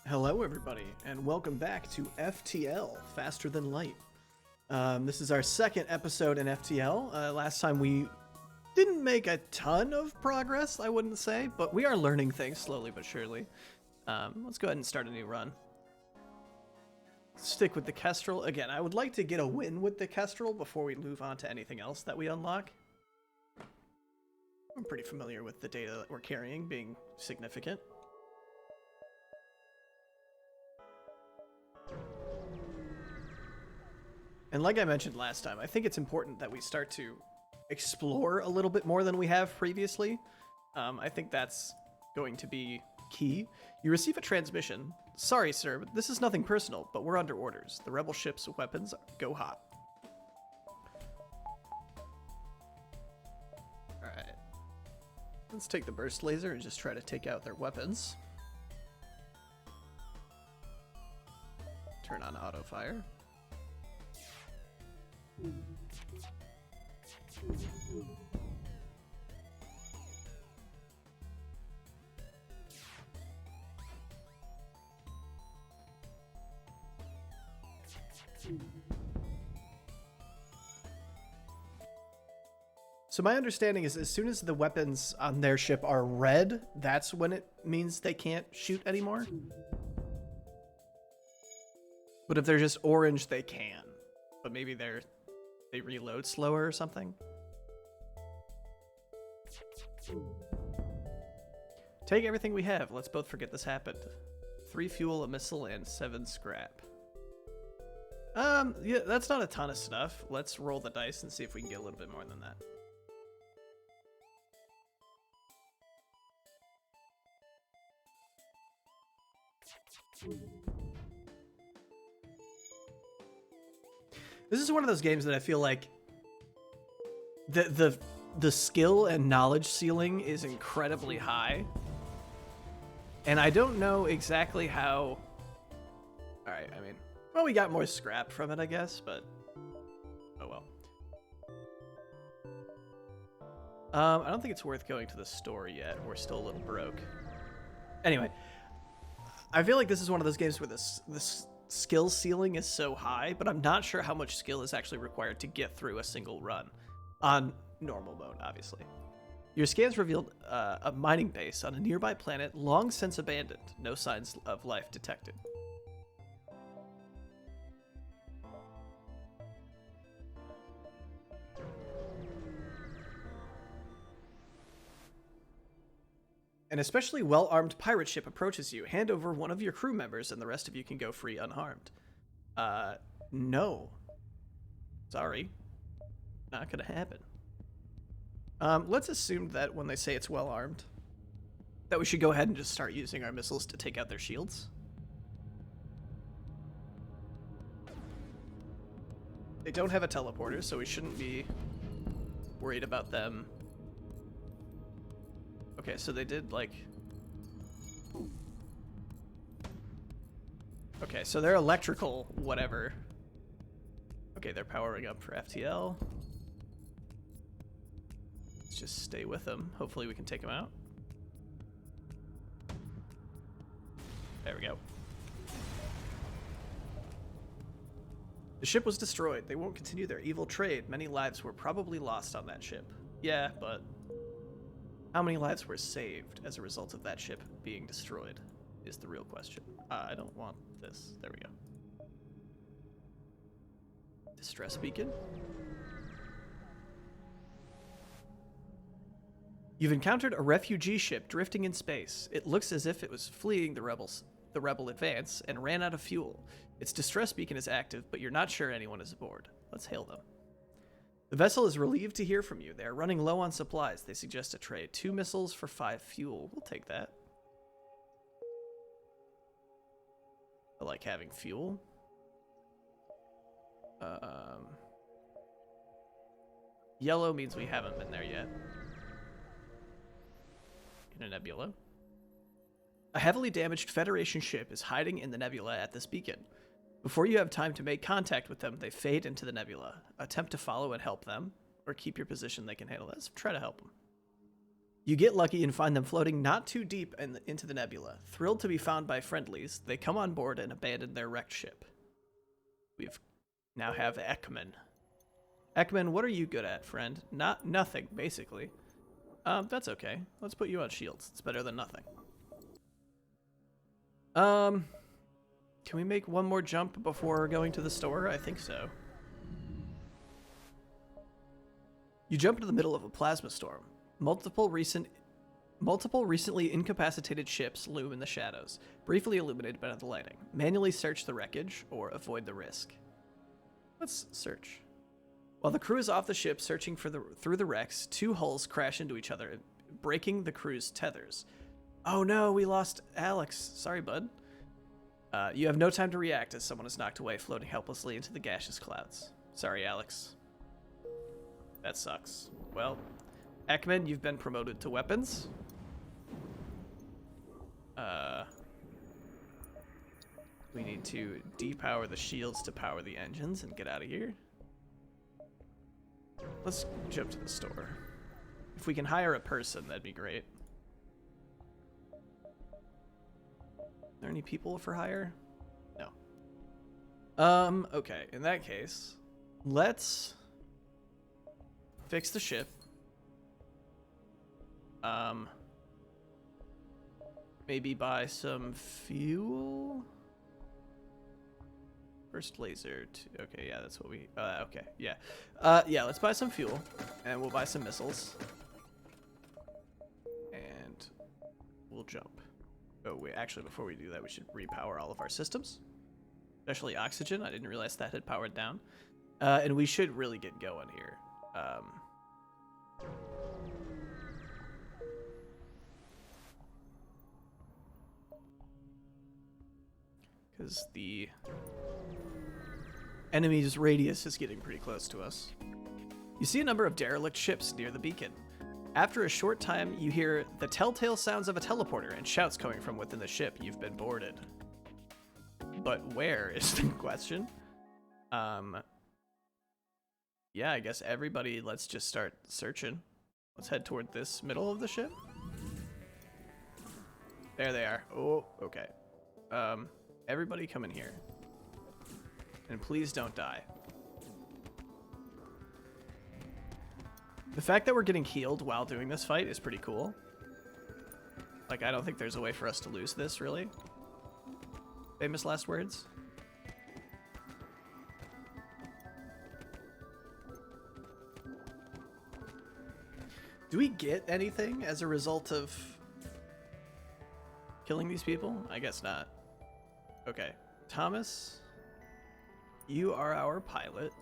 Hello, everybody, and welcome back to FTL, Faster Than Light. This is our second episode in FTL. Last time we didn't make a ton of progress, I wouldn't say, but we are learning things slowly but surely. Let's go ahead and start a new run. Stick with the Kestrel. Again, I would like to get a win with the Kestrel before we move on to anything else that we unlock. I'm pretty familiar with the data that we're carrying being significant. And like I mentioned last time, I think it's important that we start to explore a little bit more than we have previously. I think that's going to be key. You receive a transmission. Sorry, sir, but this is nothing personal, but we're under orders. The rebel ship's weapons go hot. Alright. Let's take the burst laser and just try to take out their weapons. Turn on auto fire. So my understanding is as soon as the weapons on their ship are red, that's when it means they can't shoot anymore. But if they're just orange, they can. But maybe they reload slower or something. Take everything we have. Let's both forget this happened. 3 fuel, a missile, and 7 scrap. Yeah, that's not a ton of stuff. Let's roll the dice and see if we can get a little bit more than that. This is one of those games that I feel like the skill and knowledge ceiling is incredibly high. And I don't know exactly how... Alright, I mean... Well, we got more scrap from it, I guess, but... Oh well. I don't think it's worth going to the store yet. We're still a little broke. Anyway. I feel like this is one of those games where this skill ceiling is so high, but I'm not sure how much skill is actually required to get through a single run. On normal mode, obviously. Your scans revealed a mining base on a nearby planet long since abandoned. No signs of life detected. An especially well-armed pirate ship approaches you. Hand over one of your crew members and the rest of you can go free unharmed. No. Sorry. Not gonna happen. Let's assume that when they say it's well-armed, that we should go ahead and just start using our missiles to take out their shields. They don't have a teleporter, so we shouldn't be worried about them. Okay, so they did, like... Okay, so they're electrical whatever. Okay, they're powering up for FTL. Let's just stay with them. Hopefully we can take them out. There we go. The ship was destroyed. They won't continue their evil trade. Many lives were probably lost on that ship. Yeah, but... How many lives were saved as a result of that ship being destroyed is the real question. I don't want this. There we go. Distress beacon. You've encountered a refugee ship drifting in space. It looks as if it was fleeing the rebel advance and ran out of fuel. Its distress beacon is active, but you're not sure anyone is aboard. Let's hail them. The vessel is relieved to hear from you. They are running low on supplies. They suggest a trade. 2 missiles for 5 fuel. We'll take that. I like having fuel. Yellow means we haven't been there yet. In a nebula. A heavily damaged Federation ship is hiding in the nebula at this beacon. Before you have time to make contact with them, they fade into the nebula. Attempt to follow and help them, or keep your position. They can handle this. Try to help them. You get lucky and find them floating not too deep into the nebula. Thrilled to be found by friendlies, they come on board and abandon their wrecked ship. We've now have Ekman. Ekman, what are you good at, friend? Nothing, basically. That's okay. Let's put you on shields. It's better than nothing. Can we make one more jump before going to the store? I think so. You jump into the middle of a plasma storm. Multiple recently incapacitated ships loom in the shadows, briefly illuminated by the lighting. Manually search the wreckage or avoid the risk. Let's search. While the crew is off the ship searching through the wrecks, two hulls crash into each other, breaking the crew's tethers. Oh no, we lost Alex. Sorry, bud. You have no time to react as someone is knocked away, floating helplessly into the gaseous clouds. Sorry, Alex. That sucks. Well, Ekman, you've been promoted to weapons. We need to depower the shields to power the engines and get out of here. Let's jump to the store. If we can hire a person, that'd be great. Are there any people for hire? No. Okay, in that case, let's fix the ship. Maybe buy some fuel? First laser, okay, yeah, that's what we, okay, yeah. Yeah, let's buy some fuel, and we'll buy some missiles. And we'll jump. Oh, wait, actually, before we do that, we should repower all of our systems. Especially oxygen, I didn't realize that had powered down. And we should really get going here. Because the enemy's radius is getting pretty close to us. You see a number of derelict ships near the beacon. After a short time, you hear the telltale sounds of a teleporter and shouts coming from within the ship. You've been boarded. But where is the question? Yeah, I guess everybody, let's just start searching. Let's head toward this middle of the ship. There they are. Oh, okay. Everybody come in here. And please don't die. The fact that we're getting healed while doing this fight is pretty cool. Like, I don't think there's a way for us to lose this, really. Famous last words? Do we get anything as a result of killing these people? I guess not. Okay. Thomas, you are our pilot.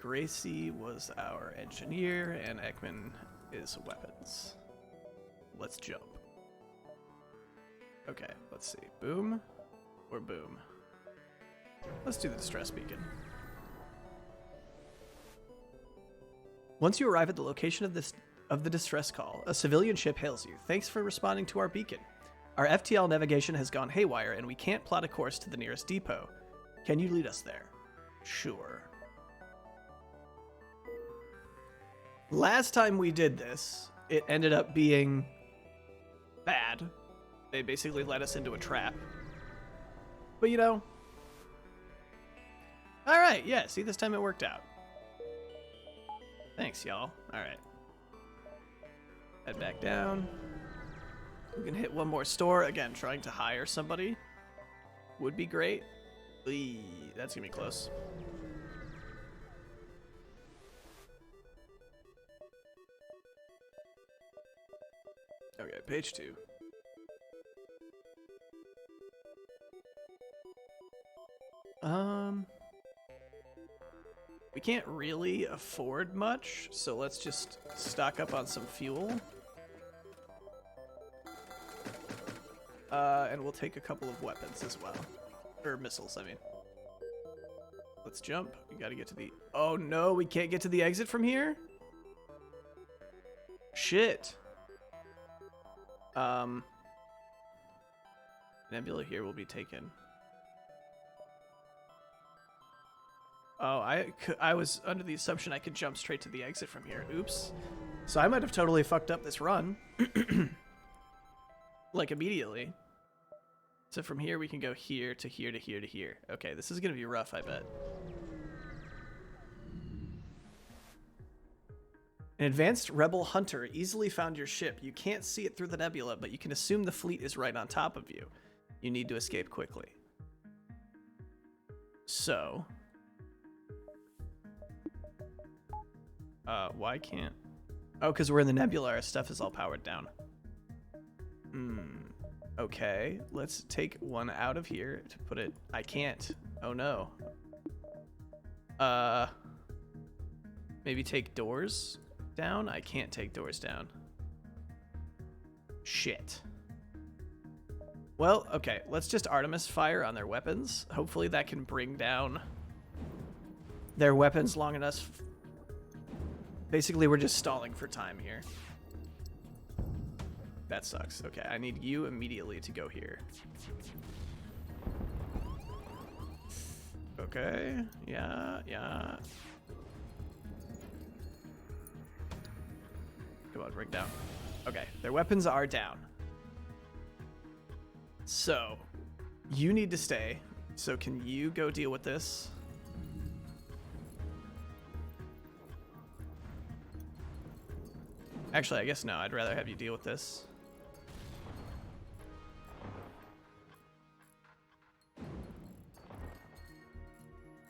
Gracie was our engineer, and Ekman is weapons. Let's jump. Okay, let's see. Boom or boom? Let's do the distress beacon. Once you arrive at the location of the distress call, a civilian ship hails you. Thanks for responding to our beacon. Our FTL navigation has gone haywire, and we can't plot a course to the nearest depot. Can you lead us there? Sure. Last time we did this, it ended up being bad. They basically led us into a trap. But you know. Alright, yeah, see, this time it worked out. Thanks, y'all. Alright. Head back down. We can hit one more store. Again, trying to hire somebody would be great. Eee, that's gonna be close. Okay, page 2. We can't really afford much, so let's just stock up on some fuel. And we'll take a couple of weapons as well. Or missiles, I mean. Let's jump. We gotta get to the... Oh no, we can't get to the exit from here? Shit. Nebula here will be taken. Oh, I was under the assumption I could jump straight to the exit from here. Oops. So I might have totally fucked up this run. Like, immediately. So from here, we can go here to here to here to here. Okay, this is going to be rough, I bet. An advanced rebel hunter easily found your ship. You can't see it through the nebula, but you can assume the fleet is right on top of you. You need to escape quickly. So... why can't... Oh, because we're in the nebula, our stuff is all powered down. Okay, let's take one out of here to put it... I can't. Oh, no. Maybe take doors down? I can't take doors down. Shit. Well, okay, let's just Artemis fire on their weapons. Hopefully that can bring down their weapons long enough. Basically, we're just stalling for time here. That sucks. Okay, I need you immediately to go here. Okay, yeah. Come on, bring down. Okay, their weapons are down. So, you need to stay. So can you go deal with this? Actually, I guess no. I'd rather have you deal with this.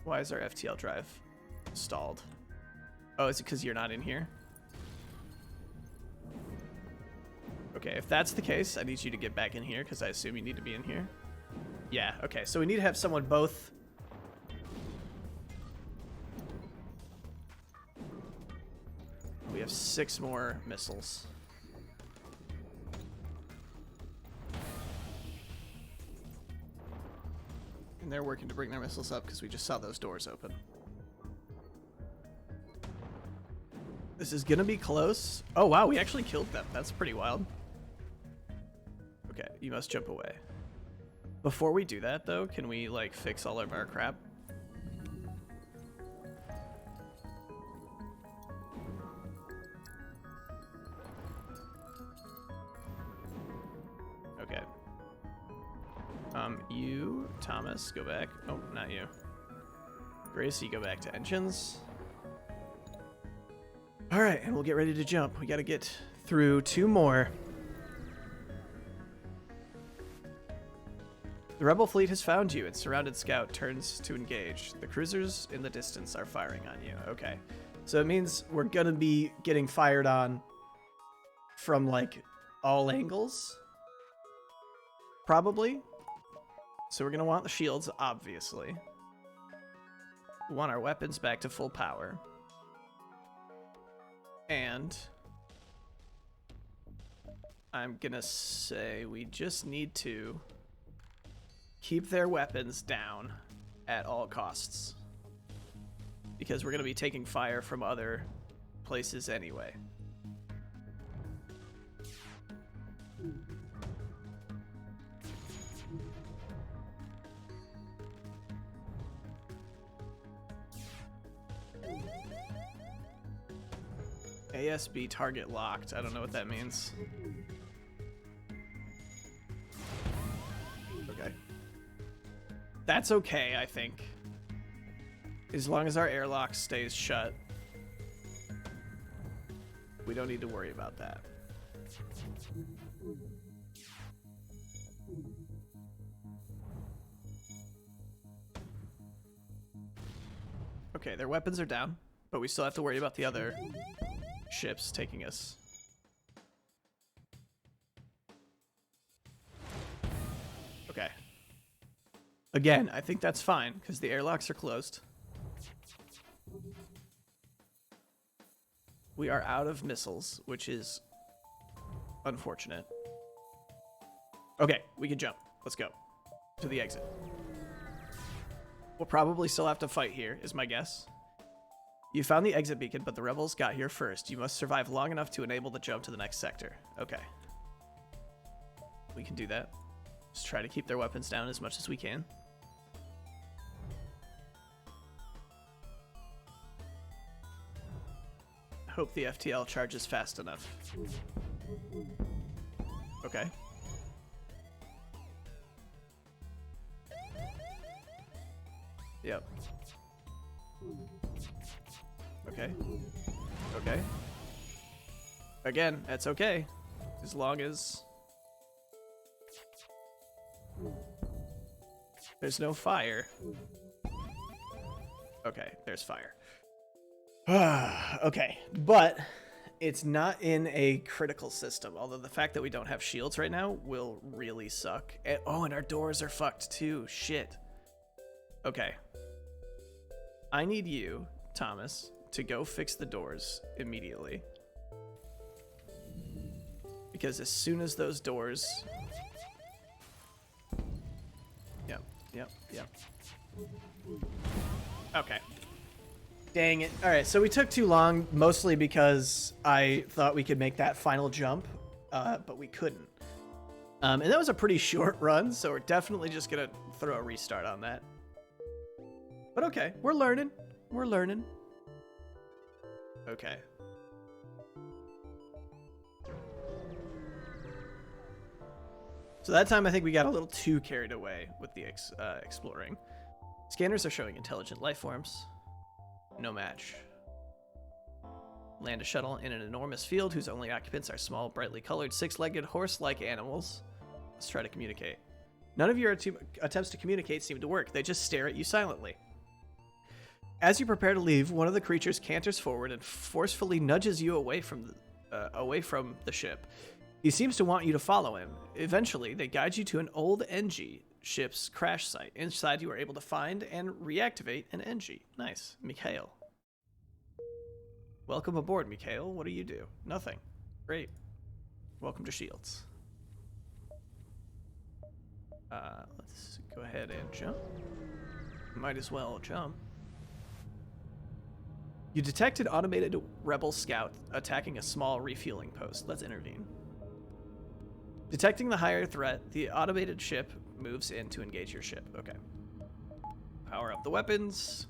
Why is our FTL drive stalled? Oh, is it because you're not in here? Okay, if that's the case, I need you to get back in here because I assume you need to be in here. Yeah, okay, so we need to have someone both... We have 6 more missiles. And they're working to bring their missiles up because we just saw those doors open. This is gonna be close. Oh wow, we actually killed them. That's pretty wild. Okay, you must jump away. Before we do that though, can we like fix all of our crap? Okay. You, Thomas, go back. Oh, not you. Gracie, go back to engines. All right, and we'll get ready to jump. We got to get through 2 more. The rebel fleet has found you. Its surrounded scout turns to engage. The cruisers in the distance are firing on you. Okay, so it means we're going to be getting fired on from like all angles. Probably. So we're going to want the shields, obviously. We want our weapons back to full power. And I'm going to say we just need to keep their weapons down at all costs. Because we're going to be taking fire from other places anyway. ASB target locked. I don't know what that means. Okay. That's okay, I think. As long as our airlock stays shut. We don't need to worry about that. Okay, their weapons are down, but we still have to worry about the other ships taking us. Okay. Again, I think that's fine because the airlocks are closed. We are out of missiles, which is unfortunate. Okay, we can jump. Let's go to the exit. We'll probably still have to fight here, is my guess. You found the exit beacon, but the rebels got here first. You must survive long enough to enable the jump to the next sector. Okay. We can do that. Just try to keep their weapons down as much as we can. hope the FTL charges fast enough. Okay. Yep. Okay. Okay. Again, that's okay. As long as there's no fire. Okay, there's fire. Okay, but it's not in a critical system, although the fact that we don't have shields right now will really suck. Oh, and our doors are fucked too. Shit. Okay. I need you, Thomas, to go fix the doors immediately. Because as soon as those doors... Yep. Okay. Dang it. Alright, so we took too long, mostly because I thought we could make that final jump, but we couldn't. And that was a pretty short run, so we're definitely just gonna throw a restart on that. But okay, we're learning. We're learning. Okay. So that time I think we got a little too carried away with the exploring. Scanners are showing intelligent life forms. No match. Land a shuttle in an enormous field whose only occupants are small, brightly colored, six-legged, horse-like animals. Let's try to communicate. None of your attempts to communicate seem to work. They just stare at you silently. As you prepare to leave, one of the creatures canters forward and forcefully nudges you away from the ship. He seems to want you to follow him. Eventually, they guide you to an old NG ship's crash site. Inside, you are able to find and reactivate an NG. Nice. Mikhail. Welcome aboard, Mikhail. What do you do? Nothing. Great. Welcome to Shields. Let's go ahead and jump. Might as well jump. You detected automated rebel scout attacking a small refueling post. Let's intervene. Detecting the higher threat, the automated ship moves in to engage your ship. Okay. Power up the weapons.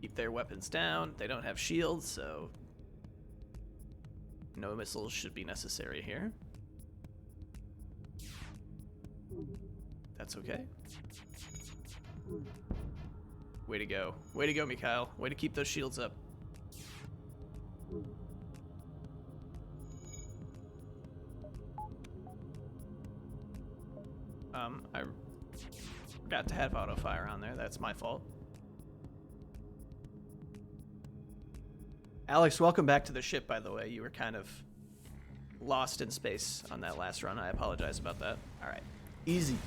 Keep their weapons down. They don't have shields, so no missiles should be necessary here. That's okay. Way to go. Way to go, Mikhail. Way to keep those shields up. I forgot to have auto fire on there. That's my fault. Alex, welcome back to the ship, by the way. You were kind of lost in space on that last run. I apologize about that. All right. Easy.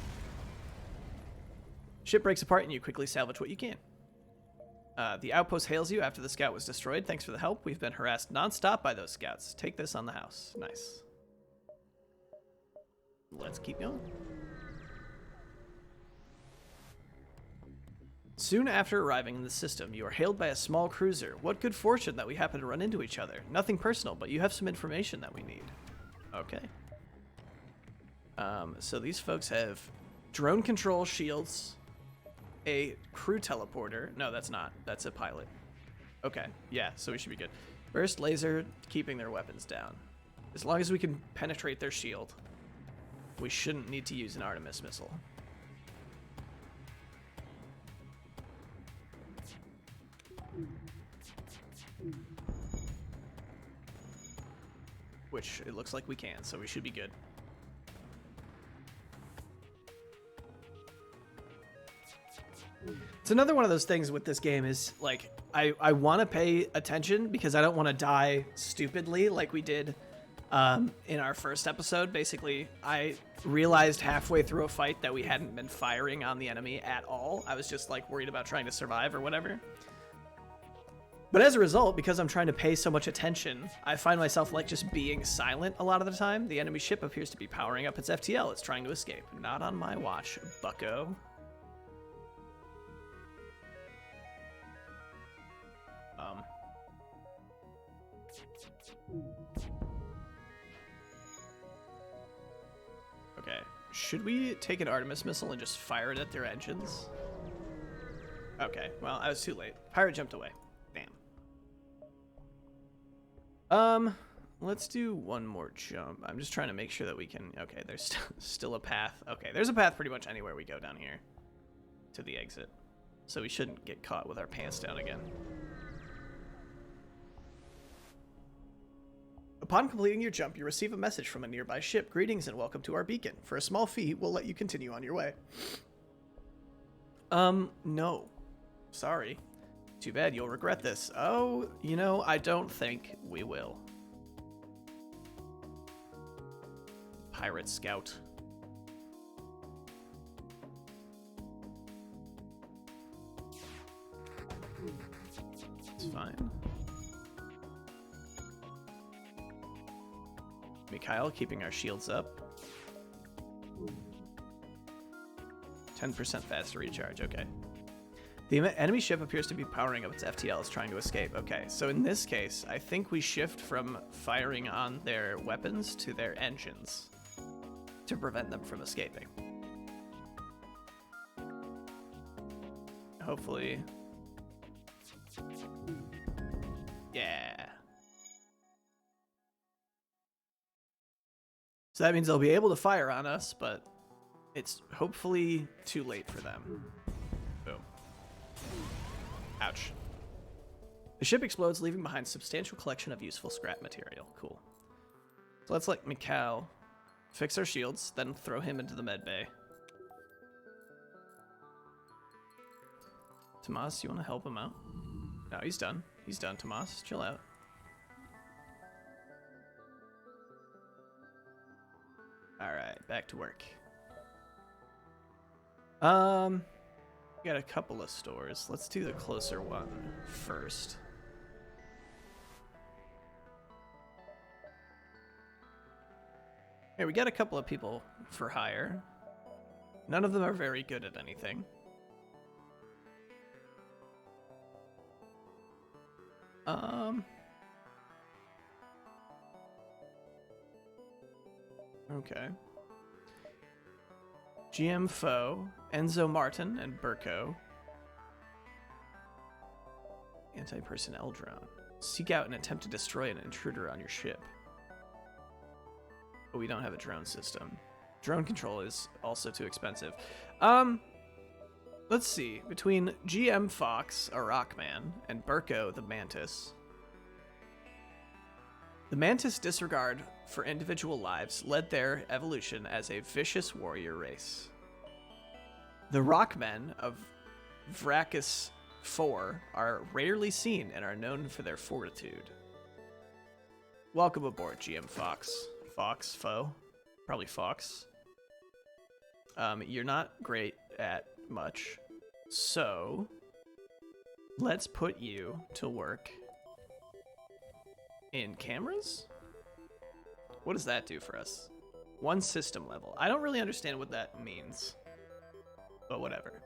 Ship breaks apart and you quickly salvage what you can. The outpost hails you after the scout was destroyed. Thanks for the help. We've been harassed nonstop by those scouts. Take this on the house. Nice. Let's keep going. Soon after arriving in the system, you are hailed by a small cruiser. What good fortune that we happen to run into each other. Nothing personal, but you have some information that we need. Okay. So these folks have drone control shields, a crew teleporter. No, that's not. That's a pilot. Okay. Yeah, so we should be good. Burst laser, keeping their weapons down. As long as we can penetrate their shield, we shouldn't need to use an Artemis missile. Which it looks like we can, so we should be good. It's another one of those things with this game is, like, I want to pay attention because I don't want to die stupidly like we did in our first episode. Basically, I realized halfway through a fight that we hadn't been firing on the enemy at all. I was just, like, worried about trying to survive or whatever. But as a result, because I'm trying to pay so much attention, I find myself, like, just being silent a lot of the time. The enemy ship appears to be powering up its FTL. It's trying to escape. Not on my watch, bucko. Okay. Should we take an Artemis missile and just fire it at their engines? Okay. Well, I was too late. Pirate jumped away. Damn. Let's do one more jump. I'm just trying to make sure that we can... Okay, there's still a path. Okay, there's a path pretty much anywhere we go down here to the exit. So we shouldn't get caught with our pants down again. Upon completing your jump, you receive a message from a nearby ship. Greetings and welcome to our beacon. For a small fee, we'll let you continue on your way. No. Sorry. Too bad, you'll regret this. Oh, you know, I don't think we will. Pirate Scout. It's fine. Mikhail keeping our shields up. 10% faster recharge, okay. The enemy ship appears to be powering up its FTLs, trying to escape. Okay, so in this case, I think we shift from firing on their weapons to their engines to prevent them from escaping. Hopefully. Yeah. So that means they'll be able to fire on us, but it's hopefully too late for them. Boom. Ouch. The ship explodes, leaving behind a substantial collection of useful scrap material. Cool. So let's let Mikhail fix our shields, then throw him into the med bay. Tomas, you want to help him out? No, he's done. He's done, Tomas. Chill out. Alright, back to work. We got a couple of stores. Let's do the closer one first. Here, we got a couple of people for hire. None of them are very good at anything. Okay. GM Foe, Enzo Martin, and Burko. Anti-personnel drone. Seek out and attempt to destroy an intruder on your ship. But we don't have a drone system. Drone control is also too expensive. Let's see. Between GM Fox, a Rockman, and Burko, the Mantis. The Mantis' disregard for individual lives led their evolution as a vicious warrior race. The Rockmen of Vracus 4 are rarely seen and are known for their fortitude. Welcome aboard, GM Fox. Fox, Foe? Probably Fox. You're not great at much, so let's put you to work in cameras? What does that do for us? One system level. I don't really understand what that means, but whatever.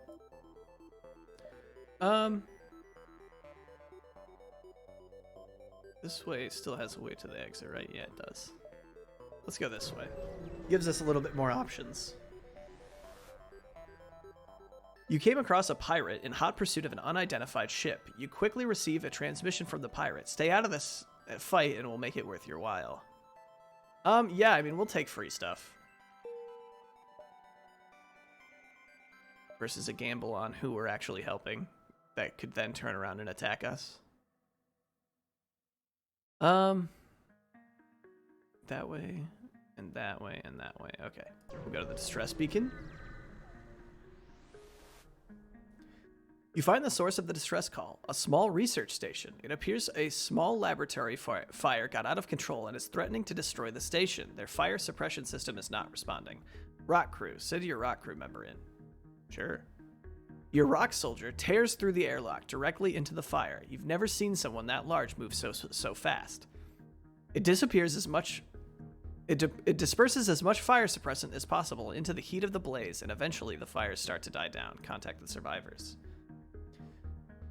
This way still has a way to the exit, right? Yeah, it does. Let's go this way. Gives us a little bit more options. You came across a pirate in hot pursuit of an unidentified ship. You quickly receive a transmission from the pirate. Stay out of this fight and we'll make it worth your while. Yeah, I mean, we'll take free stuff. Versus a gamble on who we're actually helping that could then turn around and attack us. That way, and that way, and that way. Okay, we'll go to the distress beacon. You find the source of the distress call, a small research station. It appears a small laboratory fire got out of control and is threatening to destroy the station. Their fire suppression system is not responding. Rock crew, send your rock crew member in. Sure. Your rock soldier tears through the airlock directly into the fire. You've never seen someone that large move so fast. It disappears as much... It disperses as much fire suppressant as possible into the heat of the blaze, and eventually the fires start to die down. Contact the survivors.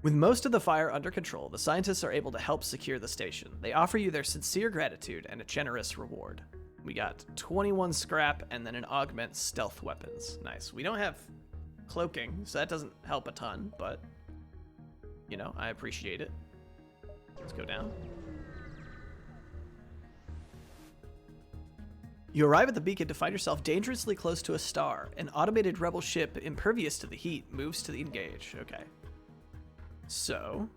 With most of the fire under control, the scientists are able to help secure the station. They offer you their sincere gratitude and a generous reward. We got 21 scrap and then an augment stealth weapons. Nice. We don't have cloaking, so that doesn't help a ton, but, you know, I appreciate it. Let's go down. You arrive at the beacon to find yourself dangerously close to a star. An automated rebel ship impervious to the heat moves to the engage. Okay. So,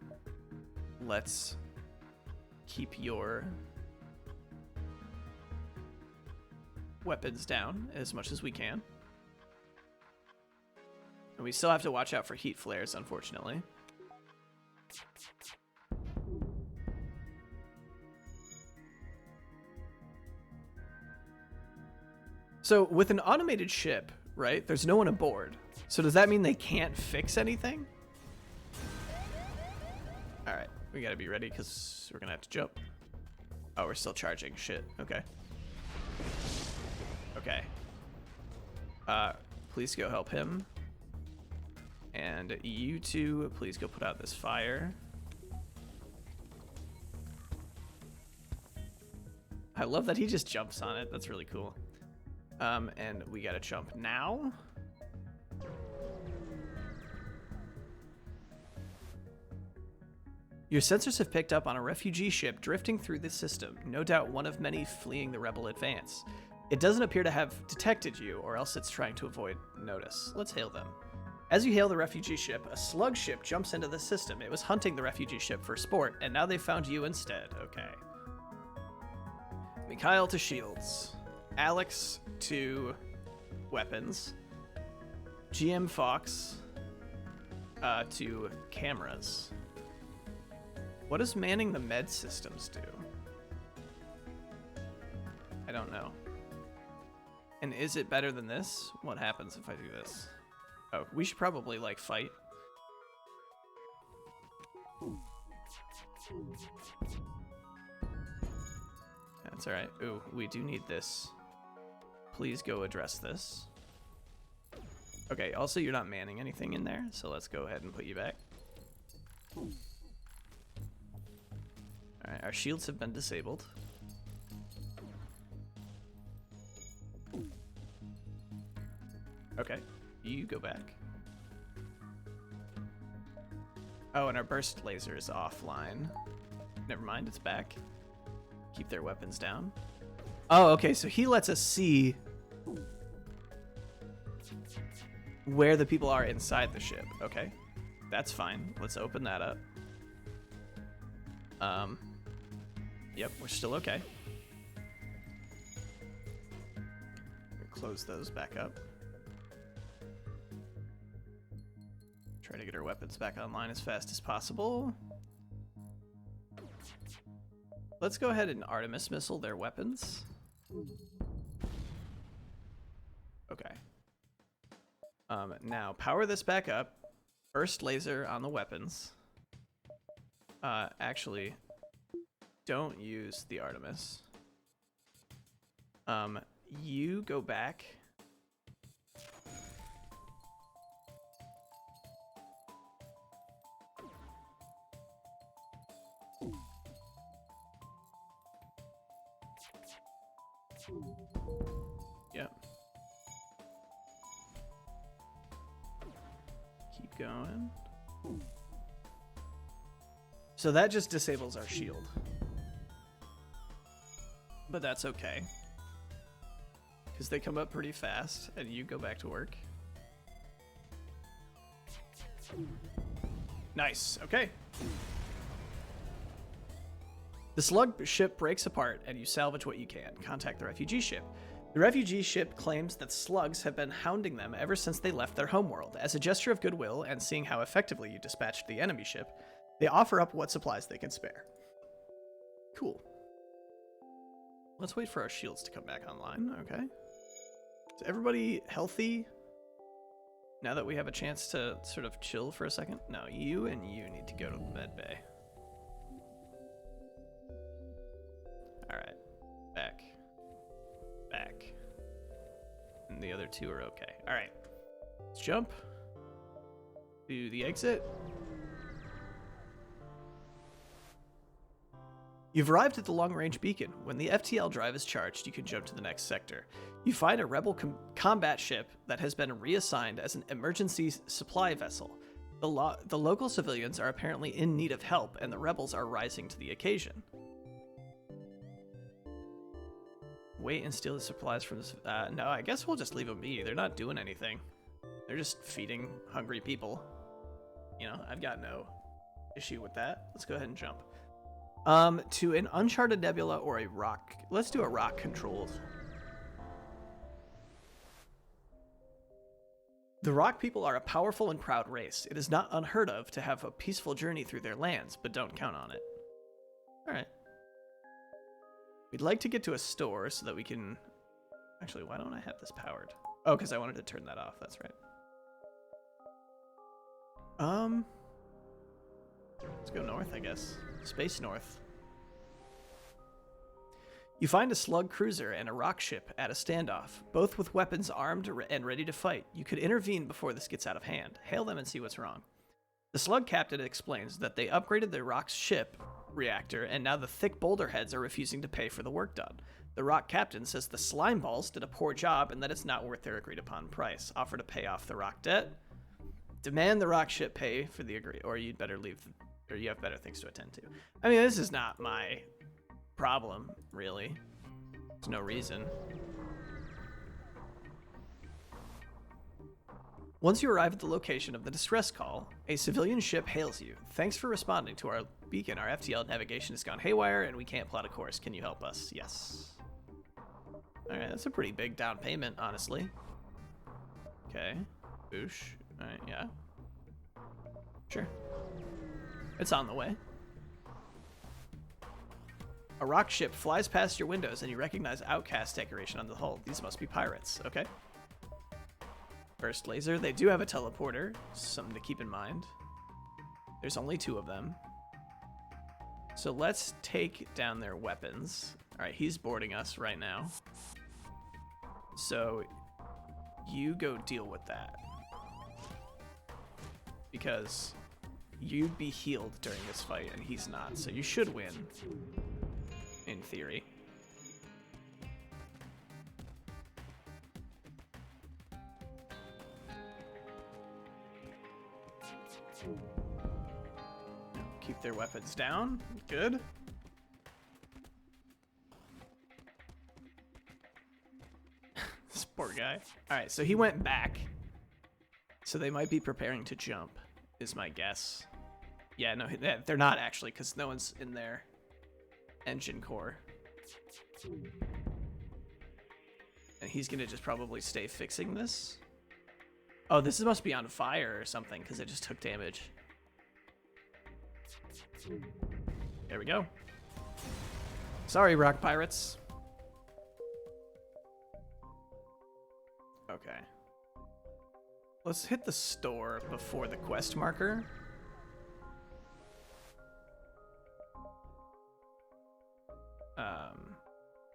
let's keep your weapons down as much as we can. And we still have to watch out for heat flares, unfortunately. So with an automated ship, right, there's no one aboard. So does that mean they can't fix anything? All right, we gotta be ready because we're gonna have to jump. Oh, we're still charging. Shit. Okay. Okay. Please go help him. And you two, please go put out this fire. I love that he just jumps on it. That's really cool. And we gotta jump now. Your sensors have picked up on a refugee ship drifting through the system, no doubt one of many fleeing the rebel advance. It doesn't appear to have detected you, or else it's trying to avoid notice. Let's hail them. As you hail the refugee ship, a slug ship jumps into the system. It was hunting the refugee ship for sport, and now they found you instead. Okay. Mikhail to shields. Alex to weapons. GM Fox to cameras. What does manning the med systems do? I don't know. And is it better than this? What happens if I do this? Oh, we should probably, like, fight. That's alright. Ooh, we do need this. Please go address this. Okay, also you're not manning anything in there, so let's go ahead and put you back. Alright, our shields have been disabled. Okay, you go back. Oh, and our burst laser is offline. Never mind, it's back. Keep their weapons down. Oh, okay, so he lets us see where the people are inside the ship. Okay, that's fine. Let's open that up. Yep, we're still okay. Close those back up. Try to get our weapons back online as fast as possible. Let's go ahead and Artemis missile their weapons. Okay. Now power this back up. Burst laser on the weapons. Actually, don't use the Artemis. You go back. Yep. Keep going. So that just disables our shield. But that's okay. Because they come up pretty fast, and you go back to work. Nice, okay. The slug ship breaks apart, and you salvage what you can. Contact the refugee ship. The refugee ship claims that slugs have been hounding them ever since they left their homeworld. As a gesture of goodwill, and seeing how effectively you dispatched the enemy ship, they offer up what supplies they can spare. Cool. Let's wait for our shields to come back online, okay? Is everybody healthy? Now that we have a chance to sort of chill for a second? No, you and you need to go to the med bay. Alright. Back. Back. And the other two are okay. Alright. Let's jump. To the exit. You've arrived at the long-range beacon. When the FTL drive is charged, you can jump to the next sector. You find a rebel combat ship that has been reassigned as an emergency supply vessel. The local civilians are apparently in need of help, and the rebels are rising to the occasion. Wait and steal the supplies from this. No, I guess we'll just leave them be. They're not doing anything. They're just feeding hungry people. You know, I've got no issue with that. Let's go ahead and jump. To an uncharted nebula or a rock. Let's do a rock controlled. The rock people are a powerful and proud race. It is not unheard of to have a peaceful journey through their lands, but don't count on it. Alright. We'd like to get to a store so that we can... Actually, why don't I have this powered? Oh, because I wanted to turn that off. That's right. Let's go north, I guess. Space north. You find a slug cruiser and a rock ship at a standoff, both with weapons armed and ready to fight. You could intervene before this gets out of hand. Hail them and see what's wrong. The slug captain explains that they upgraded the rock's ship reactor, and now the thick boulder heads are refusing to pay for the work done. The rock captain says the slime balls did a poor job and that it's not worth their agreed upon price. Offer to pay off the rock debt. Demand the rock ship pay for the agree, or you'd better leave, or you have better things to attend to. I mean, this is not my problem, really. There's no reason. Once you arrive at the location of the distress call, a civilian ship hails you. Thanks for responding to our beacon. Our FTL navigation has gone haywire and we can't plot a course. Can you help us? Yes. Alright, that's a pretty big down payment, honestly. Okay. Boosh. Alright, yeah. Sure. It's on the way. A rock ship flies past your windows and you recognize outcast decoration on the hull. These must be pirates. Okay. Burst laser. They do have a teleporter. Something to keep in mind. There's only 2 of them. So let's take down their weapons. Alright, he's boarding us right now. So you go deal with that. Because you'd be healed during this fight and he's not. So you should win. In theory. Keep their weapons down. Good. This poor guy. Alright, so he went back. So they might be preparing to jump, is my guess. Yeah, no, they're not actually, because no one's in there. Engine core. And he's gonna just probably stay fixing this. Oh, this must be on fire or something because it just took damage. There we go. Sorry, rock pirates. Okay. Let's hit the store before the quest marker.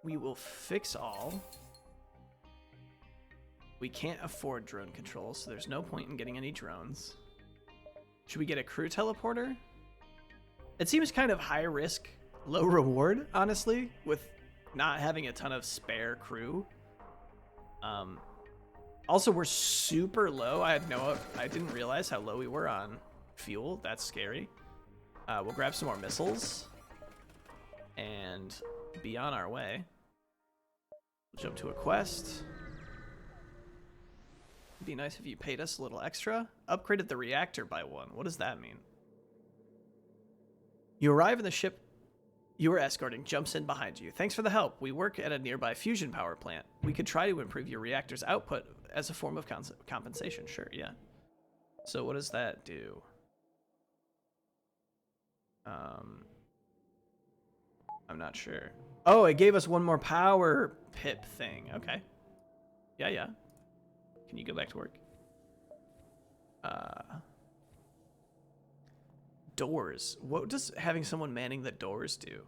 We will fix all. We can't afford drone control, so there's no point in getting any drones. Should we get a crew teleporter? It seems kind of high risk, low reward, honestly, with not having a ton of spare crew. Also, we're super low. I didn't realize how low we were on fuel. That's scary. We'll grab some more missiles and be on our way. We'll jump to a quest. It'd be nice if you paid us a little extra. Upgraded the reactor by 1. What does that mean? You arrive in the ship you were escorting jumps in behind you. Thanks for the help. We work at a nearby fusion power plant. We could try to improve your reactor's output as a form of compensation. Sure, yeah. So what does that do? I'm not sure. Oh, it gave us 1 more power pip thing. Okay. Yeah, yeah. Can you go back to work? Doors. What does having someone manning the doors do?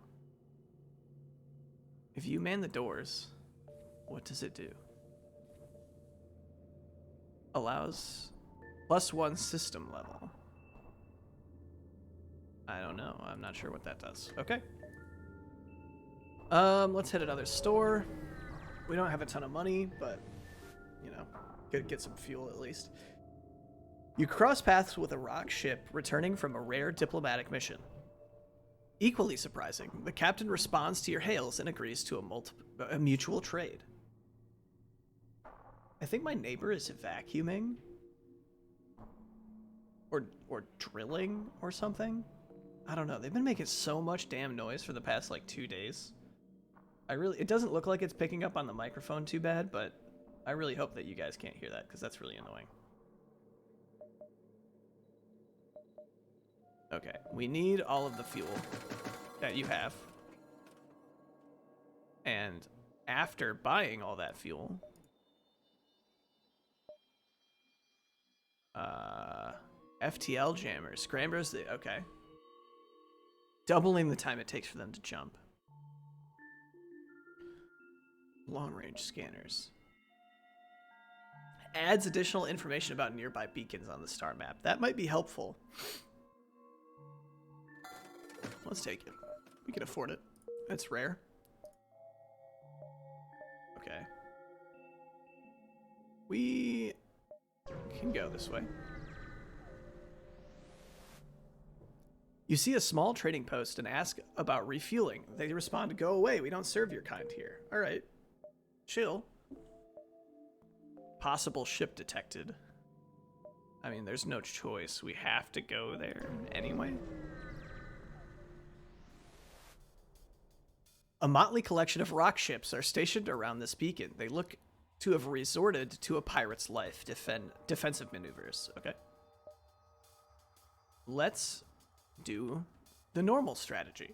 If you man the doors, what does it do? Allows +1 system level. I don't know. I'm not sure what that does. Okay. Let's hit another store. We don't have a ton of money, but you know, could get some fuel at least. You cross paths with a rock ship returning from a rare diplomatic mission. Equally surprising, the captain responds to your hails and agrees to a mutual trade. I think my neighbor is vacuuming or drilling or something. I don't know. They've been making so much damn noise for the past like 2 days. It doesn't look like it's picking up on the microphone too bad, but I really hope that you guys can't hear that because that's really annoying. Okay, we need all of the fuel that you have. And after buying all that fuel, FTL jammers, scramblers, okay. Doubling the time it takes for them to jump. Long range scanners. Adds additional information about nearby beacons on the star map. That might be helpful. Let's take it. We can afford it. It's rare. Okay. We can go this way. You see a small trading post and ask about refueling. They respond to, go away, we don't serve your kind here. All right. Chill. Possible ship detected. I mean, there's no choice. We have to go there anyway. A motley collection of rock ships are stationed around this beacon. They look to have resorted to a pirate's life, defensive maneuvers. Okay. Let's do the normal strategy.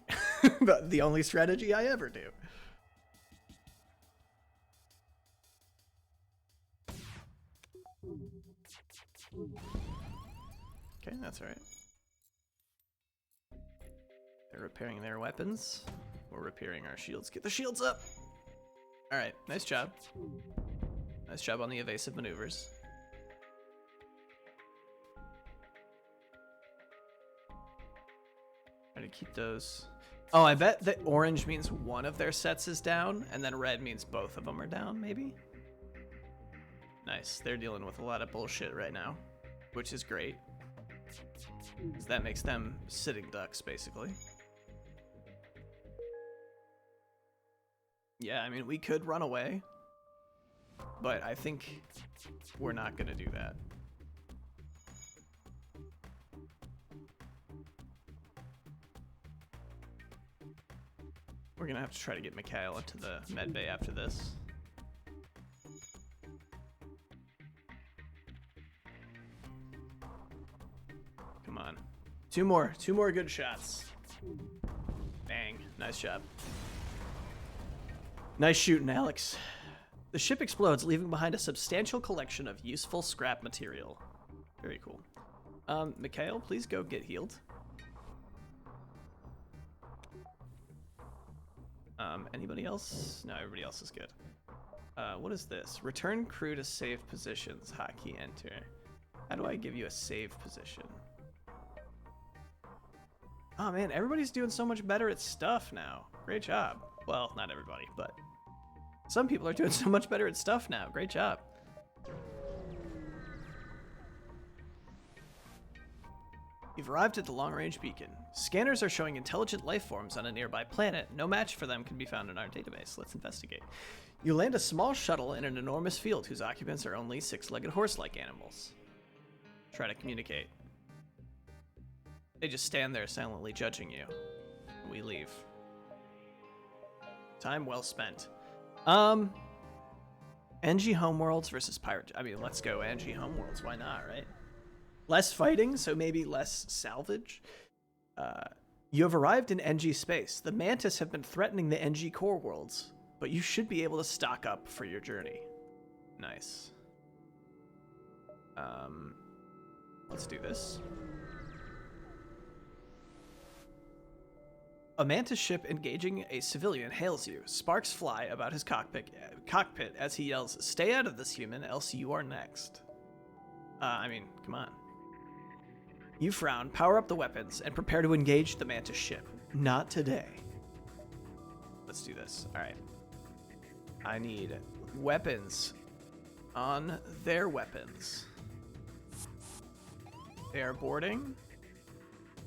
The only strategy I ever do. Okay, that's all right. They're repairing their weapons. We're repairing our shields. Get the shields up! Alright, nice job. Nice job on the evasive maneuvers. Try to keep those... Oh, I bet that orange means one of their sets is down, and then red means both of them are down, maybe? Nice. They're dealing with a lot of bullshit right now, which is great. Because that makes them sitting ducks, basically. Yeah, I mean, we could run away, but I think we're not going to do that. We're going to have to try to get Mikhail up to the med bay after this. Come on. Two more good shots. Bang. Nice job. Nice shooting, Alex. The ship explodes, leaving behind a substantial collection of useful scrap material. Very cool. Mikhail, please go get healed. Anybody else? No, everybody else is good. What is this? Return crew to save positions. Hotkey enter. How do I give you a save position? Oh man, everybody's doing so much better at stuff now. Great job. Well, not everybody, but some people are doing so much better at stuff now. Great job. You've arrived at the long-range beacon. Scanners are showing intelligent life forms on a nearby planet. No match for them can be found in our database. Let's investigate. You land a small shuttle in an enormous field whose occupants are only six-legged horse-like animals. Try to communicate. They just stand there silently judging you. We leave. Time well spent. NG Homeworlds versus Pirate. I mean, let's go NG Homeworlds. Why not, right? Less fighting, so maybe less salvage. You have arrived in NG space. The Mantis have been threatening the NG core worlds, but you should be able to stock up for your journey. Nice. Let's do this. A Mantis ship engaging a civilian hails you. Sparks fly about his cockpit as he yells, "Stay out of this, human, else you are next." I mean, come on. You frown, power up the weapons, and prepare to engage the Mantis ship. Not today. Let's do this. All right. I need weapons on their weapons. They are boarding.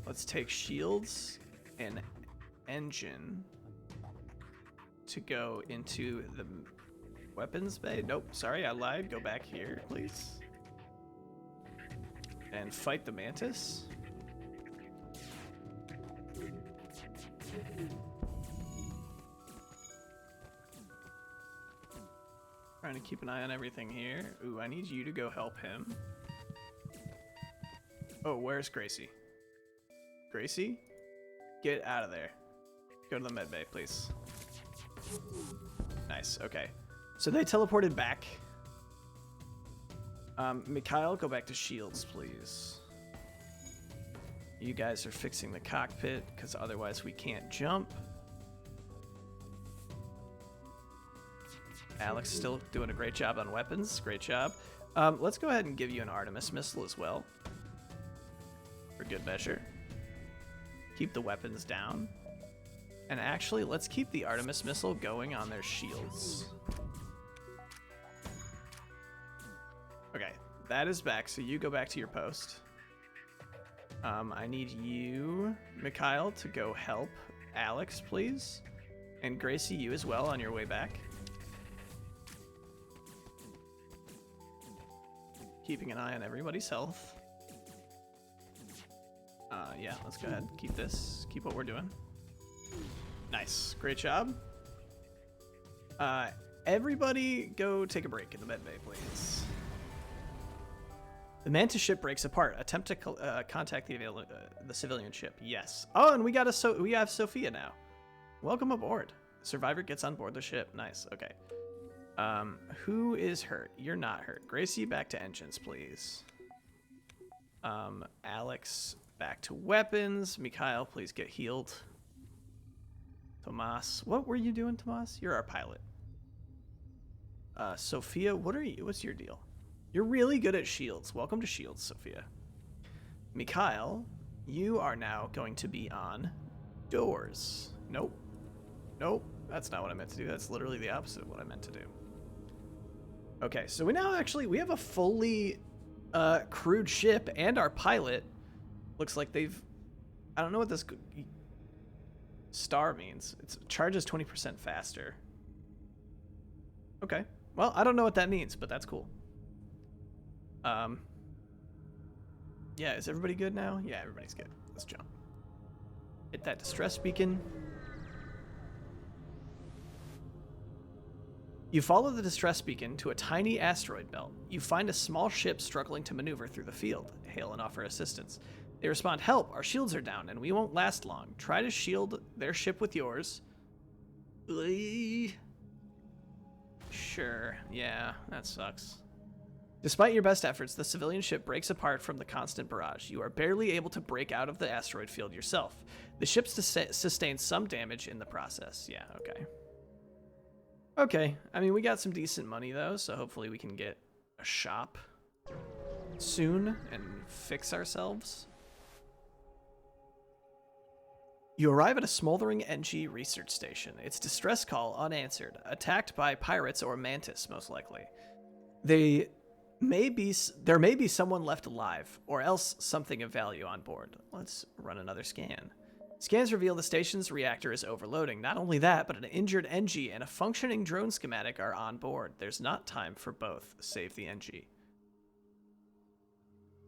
Let's take shields and engine to go into the weapons bay. Nope, sorry, I lied. Go back here, please. And fight the mantis. Trying to keep an eye on everything here. Ooh, I need you to go help him. Oh, where's Gracie? Gracie? Get out of there. Go to the med bay, please. Nice, okay. So they teleported back. Mikhail, go back to shields, please. You guys are fixing the cockpit, because otherwise we can't jump. Alex still doing a great job on weapons. Great job. Let's go ahead and give you an Artemis missile as well. For good measure. Keep the weapons down. And actually, let's keep the Artemis missile going on their shields. Okay, that is back, so you go back to your post. I need you, Mikhail, to go help Alex, please. And Gracie, you as well on your way back. Keeping an eye on everybody's health. Yeah, let's go ahead. Keep this. Keep what we're doing. Nice. Great job. Everybody go take a break in the med bay, please. The Mantis ship breaks apart. Attempt to contact the civilian ship. Yes. Oh, and we have Sophia now. Welcome aboard. Survivor gets on board the ship. Nice. Okay. Who is hurt? You're not hurt. Gracie, back to engines, please. Alex, back to weapons. Mikhail, please get healed. Tomas, what were you doing, Tomas? You're our pilot. Sophia, what are you? What's your deal? You're really good at shields. Welcome to shields, Sophia. Mikhail, you are now going to be on doors. Nope. Nope. That's not what I meant to do. That's literally the opposite of what I meant to do. Okay, so we have a fully crewed ship, and our pilot looks like I don't know what this star means. It charges 20% faster. Okay. Well, I don't know what that means, but that's cool. Yeah, is everybody good now? Yeah, everybody's good. Let's jump. Hit that distress beacon. You follow the distress beacon to a tiny asteroid belt. You find a small ship struggling to maneuver through the field. Hail and offer assistance. They respond, "Help, our shields are down and we won't last long. Try to shield their ship with yours." Sure, yeah, that sucks. Despite your best efforts, the civilian ship breaks apart from the constant barrage. You are barely able to break out of the asteroid field yourself. The ship sustains some damage in the process. Yeah, okay. Okay, I mean, we got some decent money, though, so hopefully we can get a shop soon and fix ourselves. You arrive at a smoldering NG research station. Its distress call unanswered. Attacked by pirates or mantis, most likely. There may be someone left alive, or else something of value on board. Let's run another scan. Scans reveal the station's reactor is overloading. Not only that, but an injured NG and a functioning drone schematic are on board. There's not time for both. Save the NG.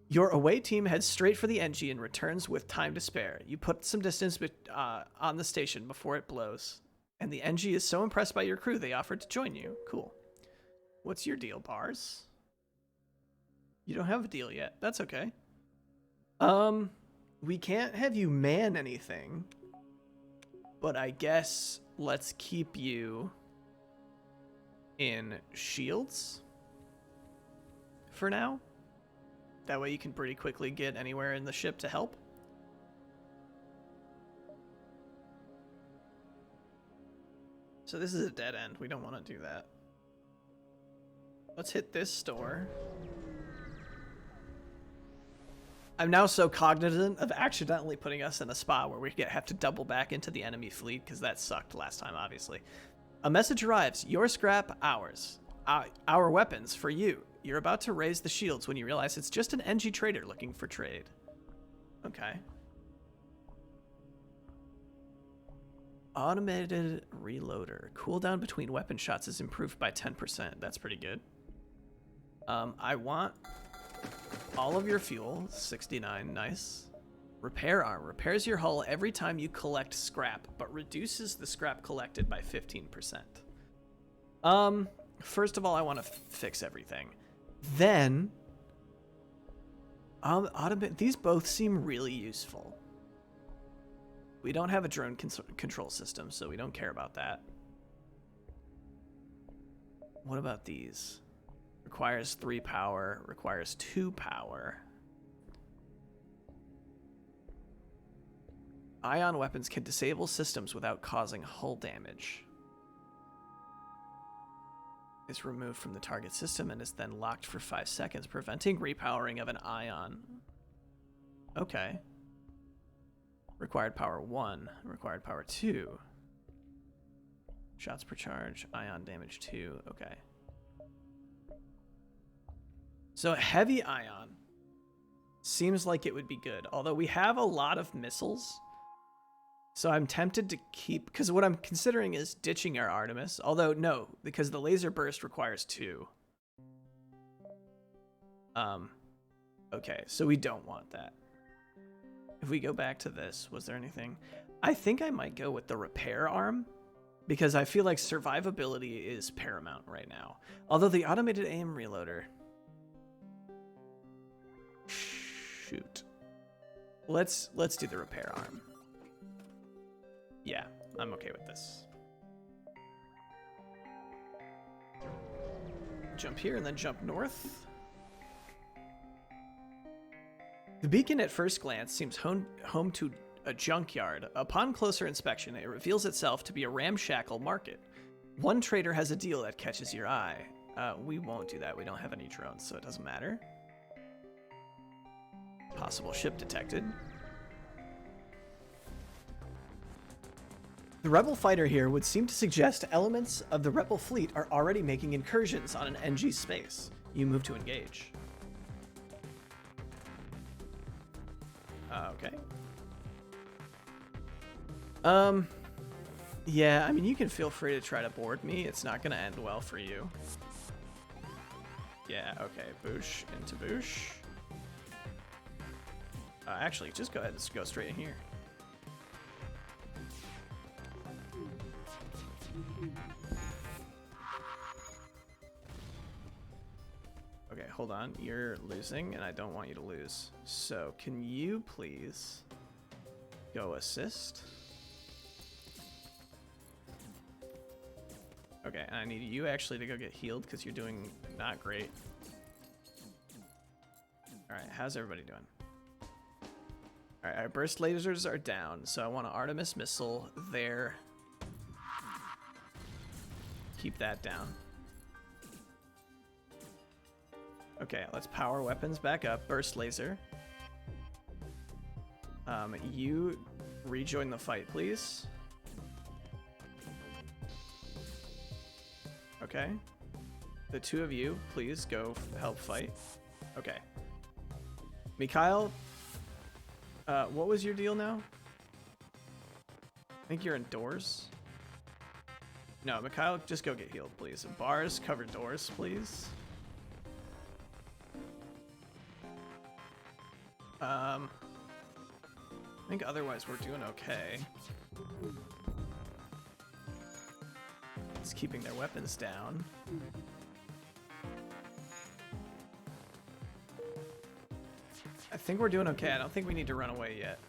Your away team heads straight for the NG and returns with time to spare. You put some distance on the station before it blows, and the NG is so impressed by your crew they offered to join you. Cool. What's your deal, Bars? You don't have a deal yet. That's okay. We can't have you man anything, but I guess let's keep you in shields for now. That way you can pretty quickly get anywhere in the ship to help. So this is a dead end. We don't want to do that. Let's hit this store. I'm now so cognizant of accidentally putting us in a spot where we have to double back into the enemy fleet, because that sucked last time, obviously. A message arrives. Your scrap, ours. Our weapons for you. You're about to raise the shields when you realize it's just an NG trader looking for trade. Okay. Automated reloader. Cooldown between weapon shots is improved by 10%. That's pretty good. I want all of your fuel. 69. Nice. Repair arm. Repairs your hull every time you collect scrap, but reduces the scrap collected by 15%. First of all, I want to fix everything. Then, these both seem really useful. We don't have a drone control system, so we don't care about that. What about these? Requires 3 power, requires 2 power. Ion weapons can disable systems without causing hull damage. Is removed from the target system and is then locked for 5 seconds, preventing repowering of an ion. Okay. Required power 1, required power 2. Shots per charge, ion damage 2. Okay. So heavy ion seems like it would be good, although we have a lot of missiles. So I'm tempted to keep, because what I'm considering is ditching our Artemis. Although, no, because the laser burst requires 2. Okay, so we don't want that. If we go back to this, was there anything? I think I might go with the repair arm, because I feel like survivability is paramount right now. Although the automated aim reloader... Shoot. Let's do the repair arm. Yeah, I'm okay with this. Jump here and then jump north. The beacon at first glance seems home to a junkyard. Upon closer inspection, it reveals itself to be a ramshackle market. One trader has a deal that catches your eye. We won't do that. We don't have any drones, so it doesn't matter. Possible ship detected. The rebel fighter here would seem to suggest elements of the rebel fleet are already making incursions on an NG space. You move to engage. Okay. Yeah, I mean, you can feel free to try to board me. It's not going to end well for you. Yeah, okay. Boosh into boosh. Actually, just go ahead and go straight in here. Okay, hold on. You're losing, and I don't want you to lose. So, can you please go assist? Okay, and I need you actually to go get healed because you're doing not great. Alright, how's everybody doing? Alright, our burst lasers are down, so I want an Artemis missile there. Keep that down. Okay, let's power weapons back up. Burst laser. You rejoin the fight, please. Okay. The two of you, please go help fight. Okay. Mikhail, what was your deal now? I think you're indoors. No, Mikhail, just go get healed, please. Bars, cover doors, please. I think otherwise we're doing okay. It's keeping their weapons down. I think we're doing okay. I don't think we need to run away yet.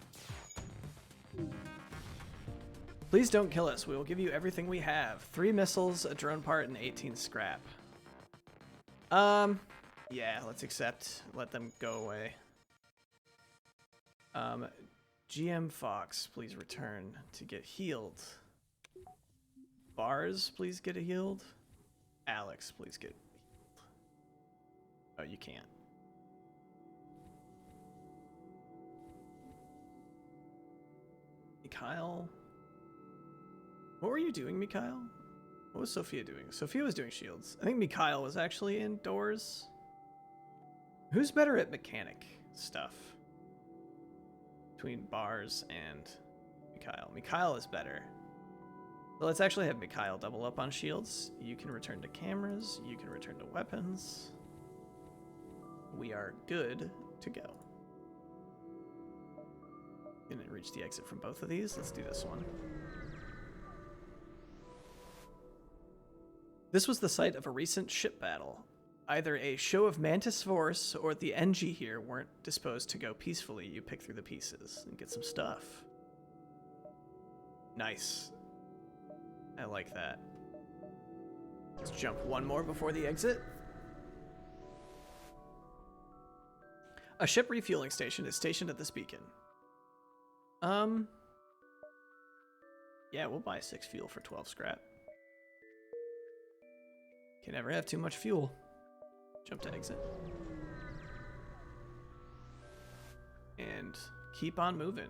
Please don't kill us. We will give you everything we have. 3 missiles, a drone part, and 18 scrap. Yeah, let's accept. Let them go away. GM Fox, please return to get healed. Bars, please get healed. Alex, please get healed. Oh, you can't. Mikhail? What were you doing, Mikhail? What was Sophia doing? Sophia was doing shields. I think Mikhail was actually indoors. Who's better at mechanic stuff? Between Bars and Mikhail. Mikhail is better. So let's actually have Mikhail double up on shields. You can return to cameras. You can return to weapons. We are good to go. Didn't reach the exit from both of these. Let's do this one. This was the site of a recent ship battle. Either a show of Mantis Force or the NG here weren't disposed to go peacefully. You pick through the pieces and get some stuff. Nice. I like that. Let's jump one more before the exit. A ship refueling station is stationed at this beacon. Yeah, we'll buy 6 fuel for 12 scrap. Can never have too much fuel. Jump to exit. And keep on moving.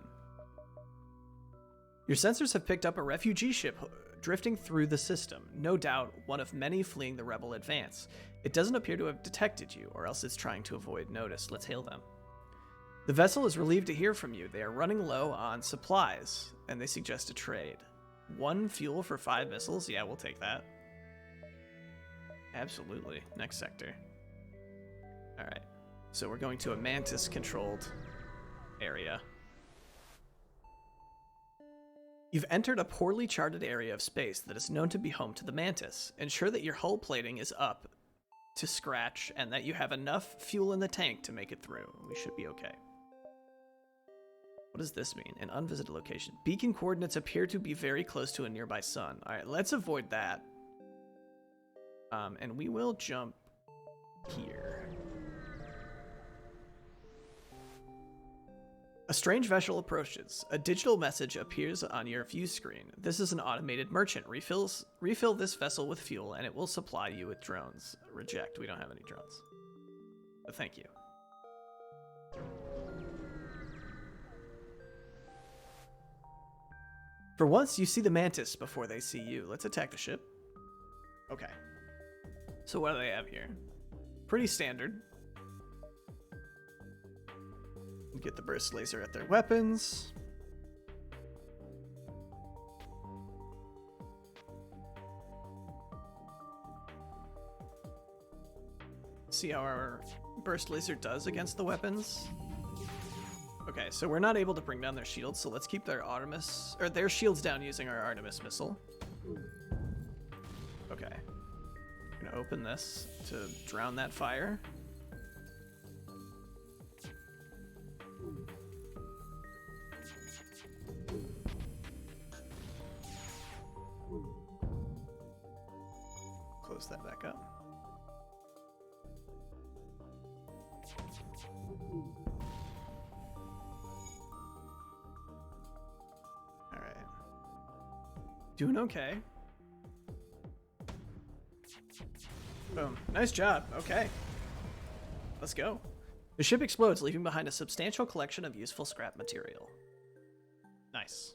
Your sensors have picked up a refugee ship drifting through the system. No doubt one of many fleeing the rebel advance. It doesn't appear to have detected you, or else it's trying to avoid notice. Let's hail them. The vessel is relieved to hear from you. They are running low on supplies, and they suggest a trade. 1 fuel for 5 missiles? Yeah, we'll take that. Absolutely. Next sector. Alright. So we're going to a Mantis-controlled area. You've entered a poorly charted area of space that is known to be home to the Mantis. Ensure that your hull plating is up to scratch and that you have enough fuel in the tank to make it through. We should be okay. What does this mean? An unvisited location. Beacon coordinates appear to be very close to a nearby sun. Alright, let's avoid that. And we will jump here. A strange vessel approaches. A digital message appears on your view screen. This is an automated merchant. Refill this vessel with fuel and it will supply you with drones. Reject. We don't have any drones. But thank you. For once, you see the Mantis before they see you. Let's attack the ship. Okay. So what do they have here? Pretty standard. Get the burst laser at their weapons. See how our burst laser does against the weapons. Okay, so we're not able to bring down their shields, so let's keep their Artemis, or their shields down using our Artemis missile. Okay. I'm gonna open this to drown that fire. Close that back up. All right. Doing okay. Boom. Nice job. Okay. Let's go. The ship explodes, leaving behind a substantial collection of useful scrap material. Nice.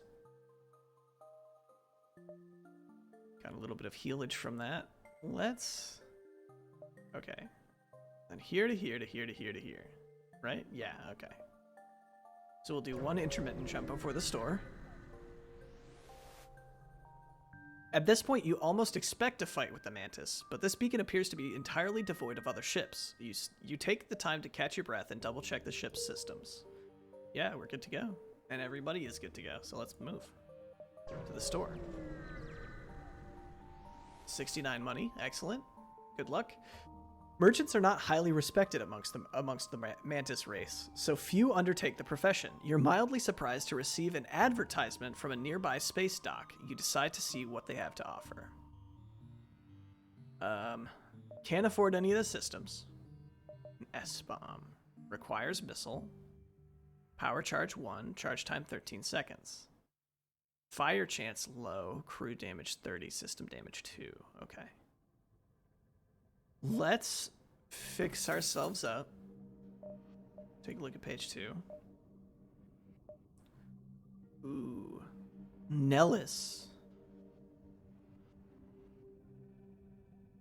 Got a little bit of healage from that. Let's... Okay. And here to here to here to here to here. Right? Yeah, okay. So we'll do 1 intermittent jump before the store. At this point, you almost expect to fight with the Mantis, but this beacon appears to be entirely devoid of other ships. You take the time to catch your breath and double-check the ship's systems. Yeah, we're good to go. And everybody is good to go, so let's move to the store. 69 money, excellent. Good luck. Merchants are not highly respected amongst the Mantis race, so few undertake the profession. You're mildly surprised to receive an advertisement from a nearby space dock. You decide to see what they have to offer. Can't afford any of the systems. An S-bomb. Requires missile. Power charge 1, charge time 13 seconds. Fire chance low, crew damage 30, system damage 2. Okay. Let's fix ourselves up. Take a look at page 2. Ooh. Nellis.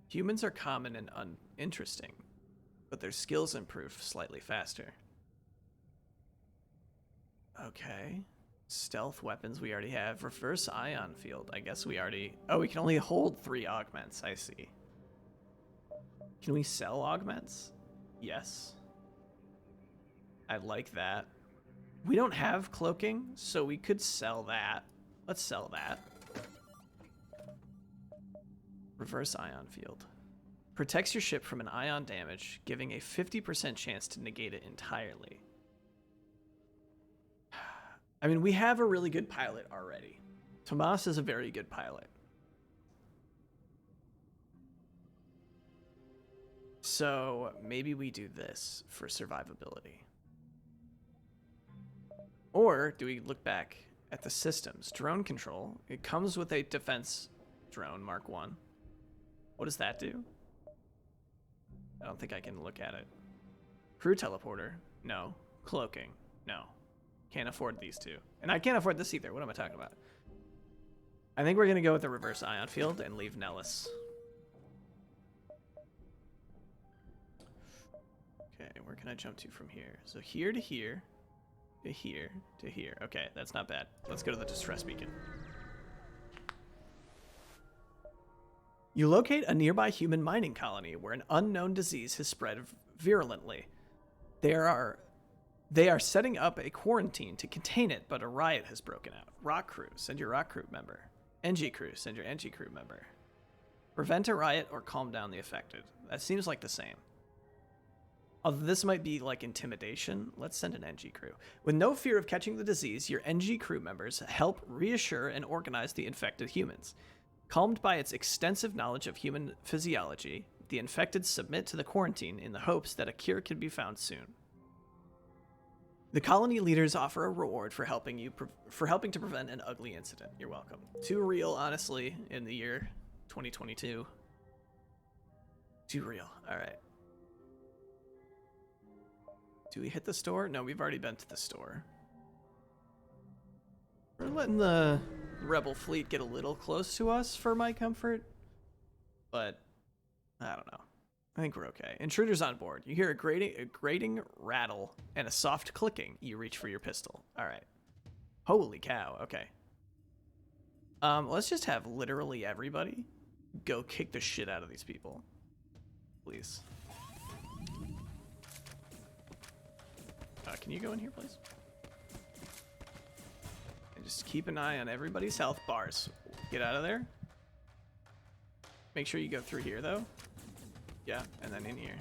Humans are common and uninteresting, but their skills improve slightly faster. Okay. Stealth weapons we already have. Reverse ion field. I guess we already... Oh, we can only hold 3 augments. I see. Can we sell augments? Yes. I like that. We don't have cloaking, so we could sell that. Let's sell that. Reverse ion field. Protects your ship from an ion damage, giving a 50% chance to negate it entirely. I mean, we have a really good pilot already. Tomas is a very good pilot. So maybe we do this for survivability. Or do we look back at the systems? Drone control. It comes with a defense drone, Mark 1. What does that do? I don't think I can look at it. Crew teleporter. No. Cloaking. No. Can't afford these two. And I can't afford this either. What am I talking about? I think we're going to go with the reverse ion field and leave Nellis. Okay, where can I jump to from here? So here to here, to here, to here. Okay, that's not bad. Let's go to the distress beacon. You locate a nearby human mining colony where an unknown disease has spread virulently. They are setting up a quarantine to contain it, but a riot has broken out. Rock crew, send your rock crew member. NG crew, send your NG crew member. Prevent a riot or calm down the affected. That seems like the same. Although this might be like intimidation, let's send an NG crew. With no fear of catching the disease, your NG crew members help reassure and organize the infected humans. Calmed by its extensive knowledge of human physiology, the infected submit to the quarantine in the hopes that a cure can be found soon. The colony leaders offer a reward for helping to prevent an ugly incident. You're welcome. Too real, honestly, in the year 2022. Too real. All right. Do we hit the store? No, we've already been to the store. We're letting the rebel fleet get a little close to us for my comfort, but I don't know. I think we're okay. Intruders on board. You hear a grating rattle and a soft clicking. You reach for your pistol. All right. Holy cow. Okay. Let's just have literally everybody go kick the shit out of these people, please. Can you go in here, please? And just keep an eye on everybody's health bars. Get out of there. Make sure you go through here, though. Yeah, and then in here.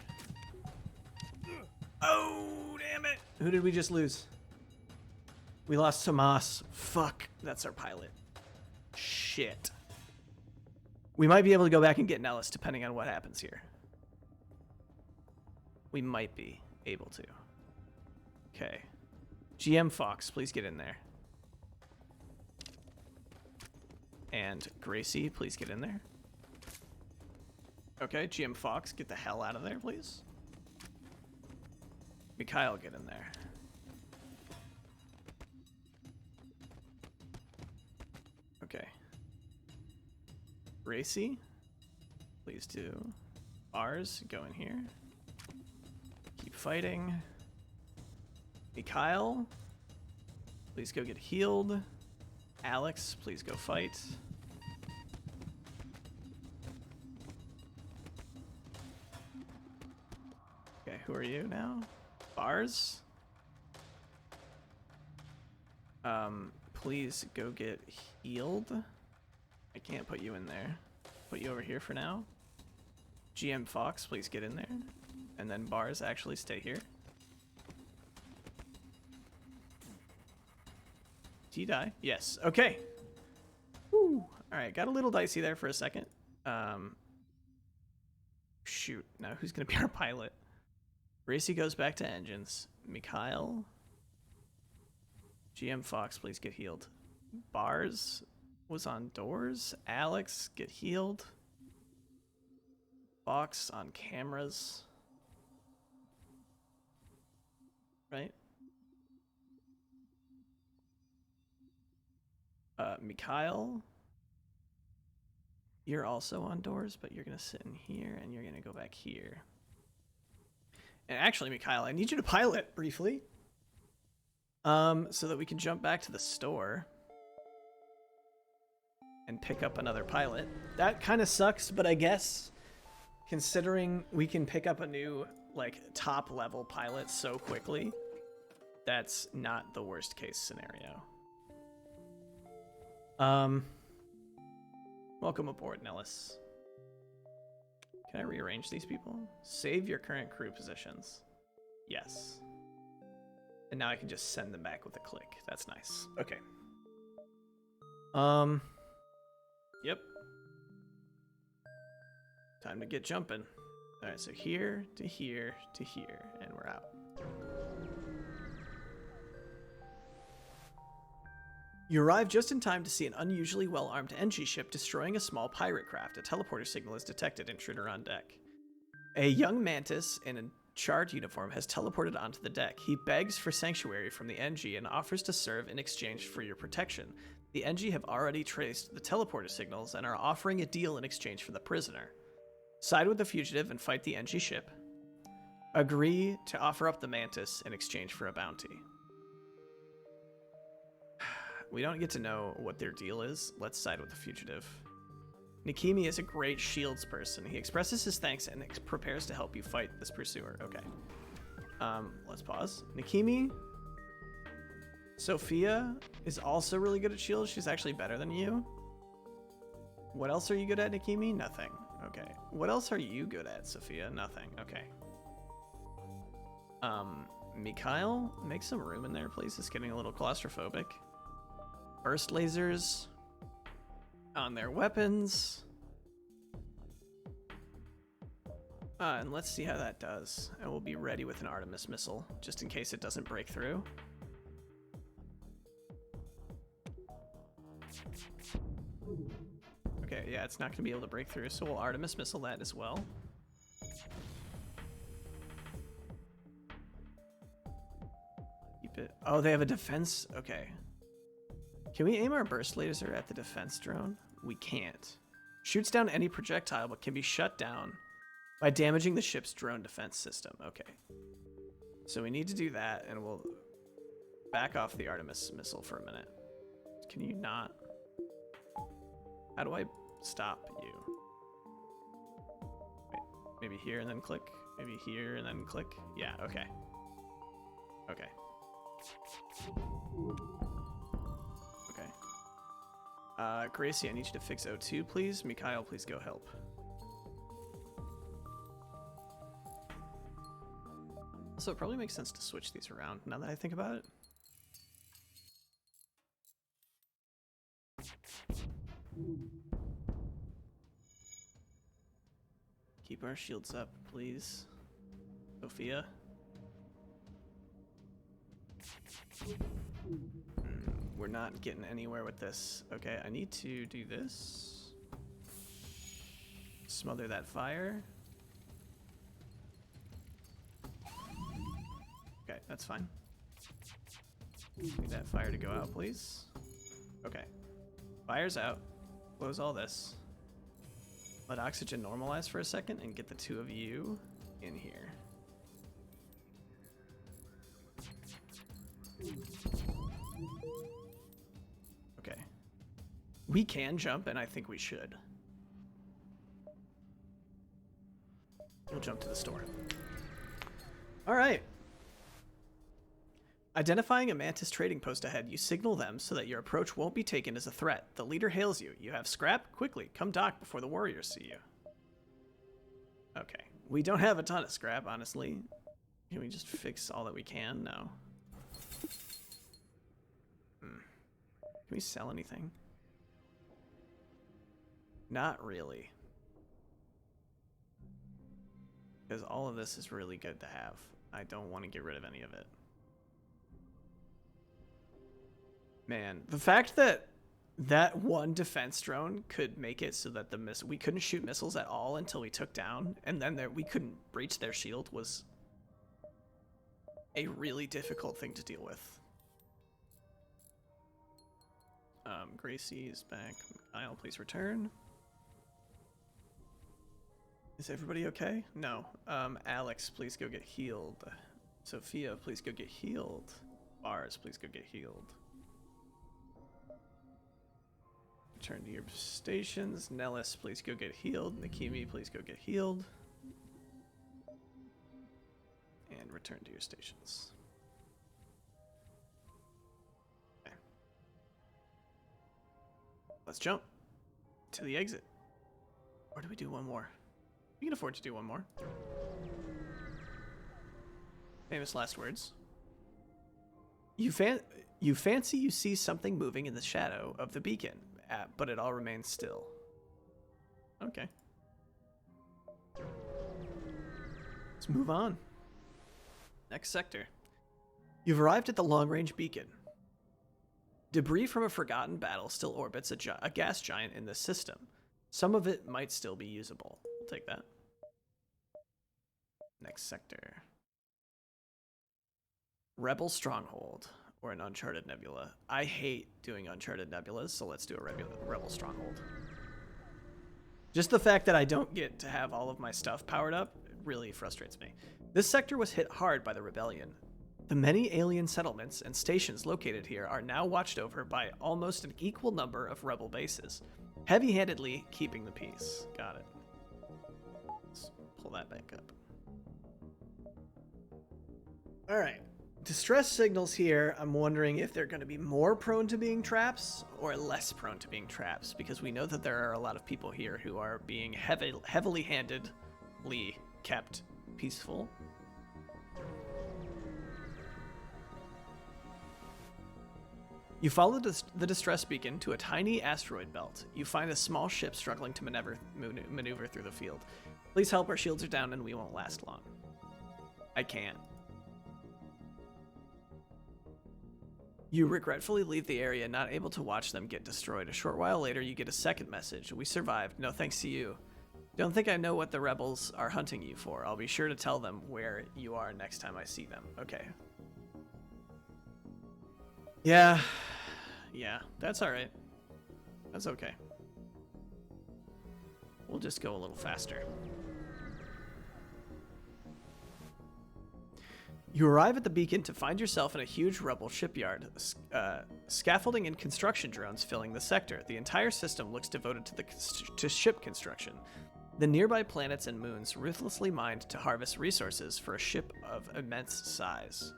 Oh, damn it. Who did we just lose? We lost Tomas. Fuck, that's our pilot. Shit. We might be able to go back and get Nellis, depending on what happens here. We might be able to. Okay. GM Fox, please get in there. And Gracie, please get in there. Okay, GM Fox, get the hell out of there, please. Mikhail, get in there. Okay. Gracie, please do. Ours, go in here. Keep fighting. Mikhail, please go get healed. Alex, please go fight. Okay, who are you now? Bars? Please go get healed. I can't put you in there. Put you over here for now. GM Fox, please get in there. And then Bars, actually stay here. Did he die? Yes. Okay. Woo. All right. Got a little dicey there for a second. Shoot. Now who's going to be our pilot? Gracie goes back to engines. Mikhail. GM Fox, please get healed. Bars was on doors. Alex, get healed. Fox on cameras. Right? Mikhail, you're also on doors, but you're going to sit in here, and you're going to go back here. And actually, Mikhail, I need you to pilot briefly. So that we can jump back to the store and pick up another pilot. That kind of sucks, but I guess considering we can pick up a new, like, top level pilot so quickly, that's not the worst case scenario. Welcome aboard, Nellis. Can I rearrange these people? Save your current crew positions. Yes. And now I can just send them back with a click. That's nice. Okay. Yep. Time to get jumping. All right, so here to here to here, and we're out. You arrive just in time to see an unusually well-armed NG ship destroying a small pirate craft. A teleporter signal is detected. Intruder on deck. A young mantis in a charred uniform has teleported onto the deck. He begs for sanctuary from the NG and offers to serve in exchange for your protection. The NG have already traced the teleporter signals and are offering a deal in exchange for the prisoner. Side with the fugitive and fight the NG ship. Agree to offer up the mantis in exchange for a bounty. We don't get to know what their deal is. Let's side with the fugitive. Nikimi is a great shields person. He expresses his thanks and prepares to help you fight this pursuer. Okay. Let's pause. Nikimi. Sophia is also really good at shields. She's actually better than you. What else are you good at, Nikimi? Nothing. Okay. What else are you good at, Sophia? Nothing. Okay. Mikhail, make some room in there, please. It's getting a little claustrophobic. Burst lasers on their weapons. And let's see how that does. And we'll be ready with an Artemis missile, just in case it doesn't break through. Okay, yeah, it's not going to be able to break through, so we'll Artemis missile that as well. Keep it. Oh, they have a defense. Okay. Can we aim our burst laser at the defense drone? We can't. Shoots down any projectile, but can be shut down by damaging the ship's drone defense system. Okay. So we need to do that, and we'll back off the Artemis missile for a minute. Can you not? How do I stop you? Wait, maybe here and then click? Maybe here and then click? Yeah, okay. Okay. Okay. Gracie, I need you to fix O2, please. Mikhail, please go help. Also, it probably makes sense to switch these around now that I think about it. Keep our shields up, please. Sophia. We're not getting anywhere with this. Okay, I need to do this. Smother that fire. Okay, that's fine. Need that fire to go out, please. Okay. Fire's out. Close all this. Let oxygen normalize for a second and get the two of you in here. Okay. We can jump, and I think we should. We'll jump to the store. All right. Identifying a Mantis trading post ahead, you signal them so that your approach won't be taken as a threat. The leader hails you. You have scrap? Quickly, come dock before the warriors see you. Okay. We don't have a ton of scrap, honestly. Can we just fix all that we can? No. Can we sell anything? Not really. Because all of this is really good to have. I don't want to get rid of any of it. Man, the fact that that one defense drone could make it so that we couldn't shoot missiles at all until we took down, and then we couldn't breach their shield was a really difficult thing to deal with. Gracie is back. I'll please return. Is everybody okay? No. Alex, please go get healed. Sophia, please go get healed. Ars, please go get healed. Return to your stations. Nellis, please go get healed. Nikimi, please go get healed. And return to your stations. Okay. Let's jump to the exit. Or do we do one more? We can afford to do one more. Famous last words. You fancy you see something moving in the shadow of the beacon, but it all remains still. Okay. Let's move on. Next sector. You've arrived at the long-range beacon. Debris from a forgotten battle still orbits a gas giant in this system. Some of it might still be usable. We'll take that. Next sector. Rebel Stronghold, or an Uncharted Nebula. I hate doing Uncharted Nebulas, so let's do a Rebel Stronghold. Just the fact that I don't get to have all of my stuff powered up really frustrates me. This sector was hit hard by the rebellion. The many alien settlements and stations located here are now watched over by almost an equal number of rebel bases, heavy-handedly keeping the peace. Got it. Let's pull that back up. All right. Distress signals here, I'm wondering if they're going to be more prone to being traps or less prone to being traps, because we know that there are a lot of people here who are being heavily handedly kept peaceful. You follow the distress beacon to a tiny asteroid belt. You find a small ship struggling to maneuver through the field. Please help, our shields are down and we won't last long. I can't. You regretfully leave the area, not able to watch them get destroyed. A short while later, you get a second message. We survived. No thanks to you. Don't think I know what the rebels are hunting you for. I'll be sure to tell them where you are next time I see them. Okay. Yeah, that's all right. That's okay. We'll just go a little faster. You arrive at the beacon to find yourself in a huge rebel shipyard. Scaffolding and construction drones filling the sector. The entire system looks devoted to ship construction. The nearby planets and moons ruthlessly mined to harvest resources for a ship of immense size.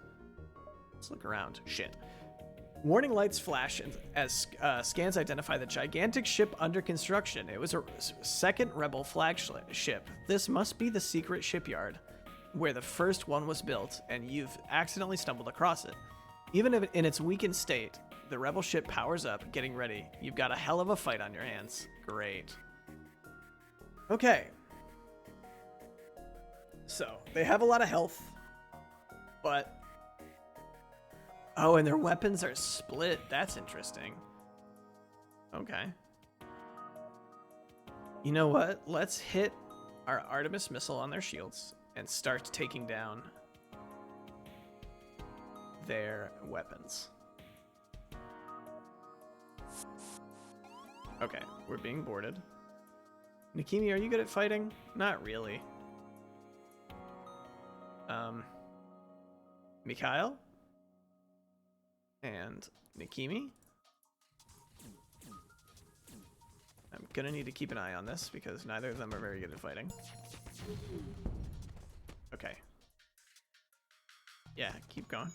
Let's look around. Shit. Warning lights flash as scans identify the gigantic ship under construction. It was a second rebel flagship. This must be the secret shipyard where the first one was built, and you've accidentally stumbled across it. Even if in its weakened state, the rebel ship powers up, getting ready. You've got a hell of a fight on your hands. Great. Okay. So, they have a lot of health, but... Oh, and their weapons are split. That's interesting. Okay. You know what? Let's hit our Artemis missile on their shields and start taking down their weapons. Okay, we're being boarded. Nikimi, are you good at fighting? Not really. Mikhail? And Nikimi? I'm gonna need to keep an eye on this because neither of them are very good at fighting. Okay. Yeah, keep going.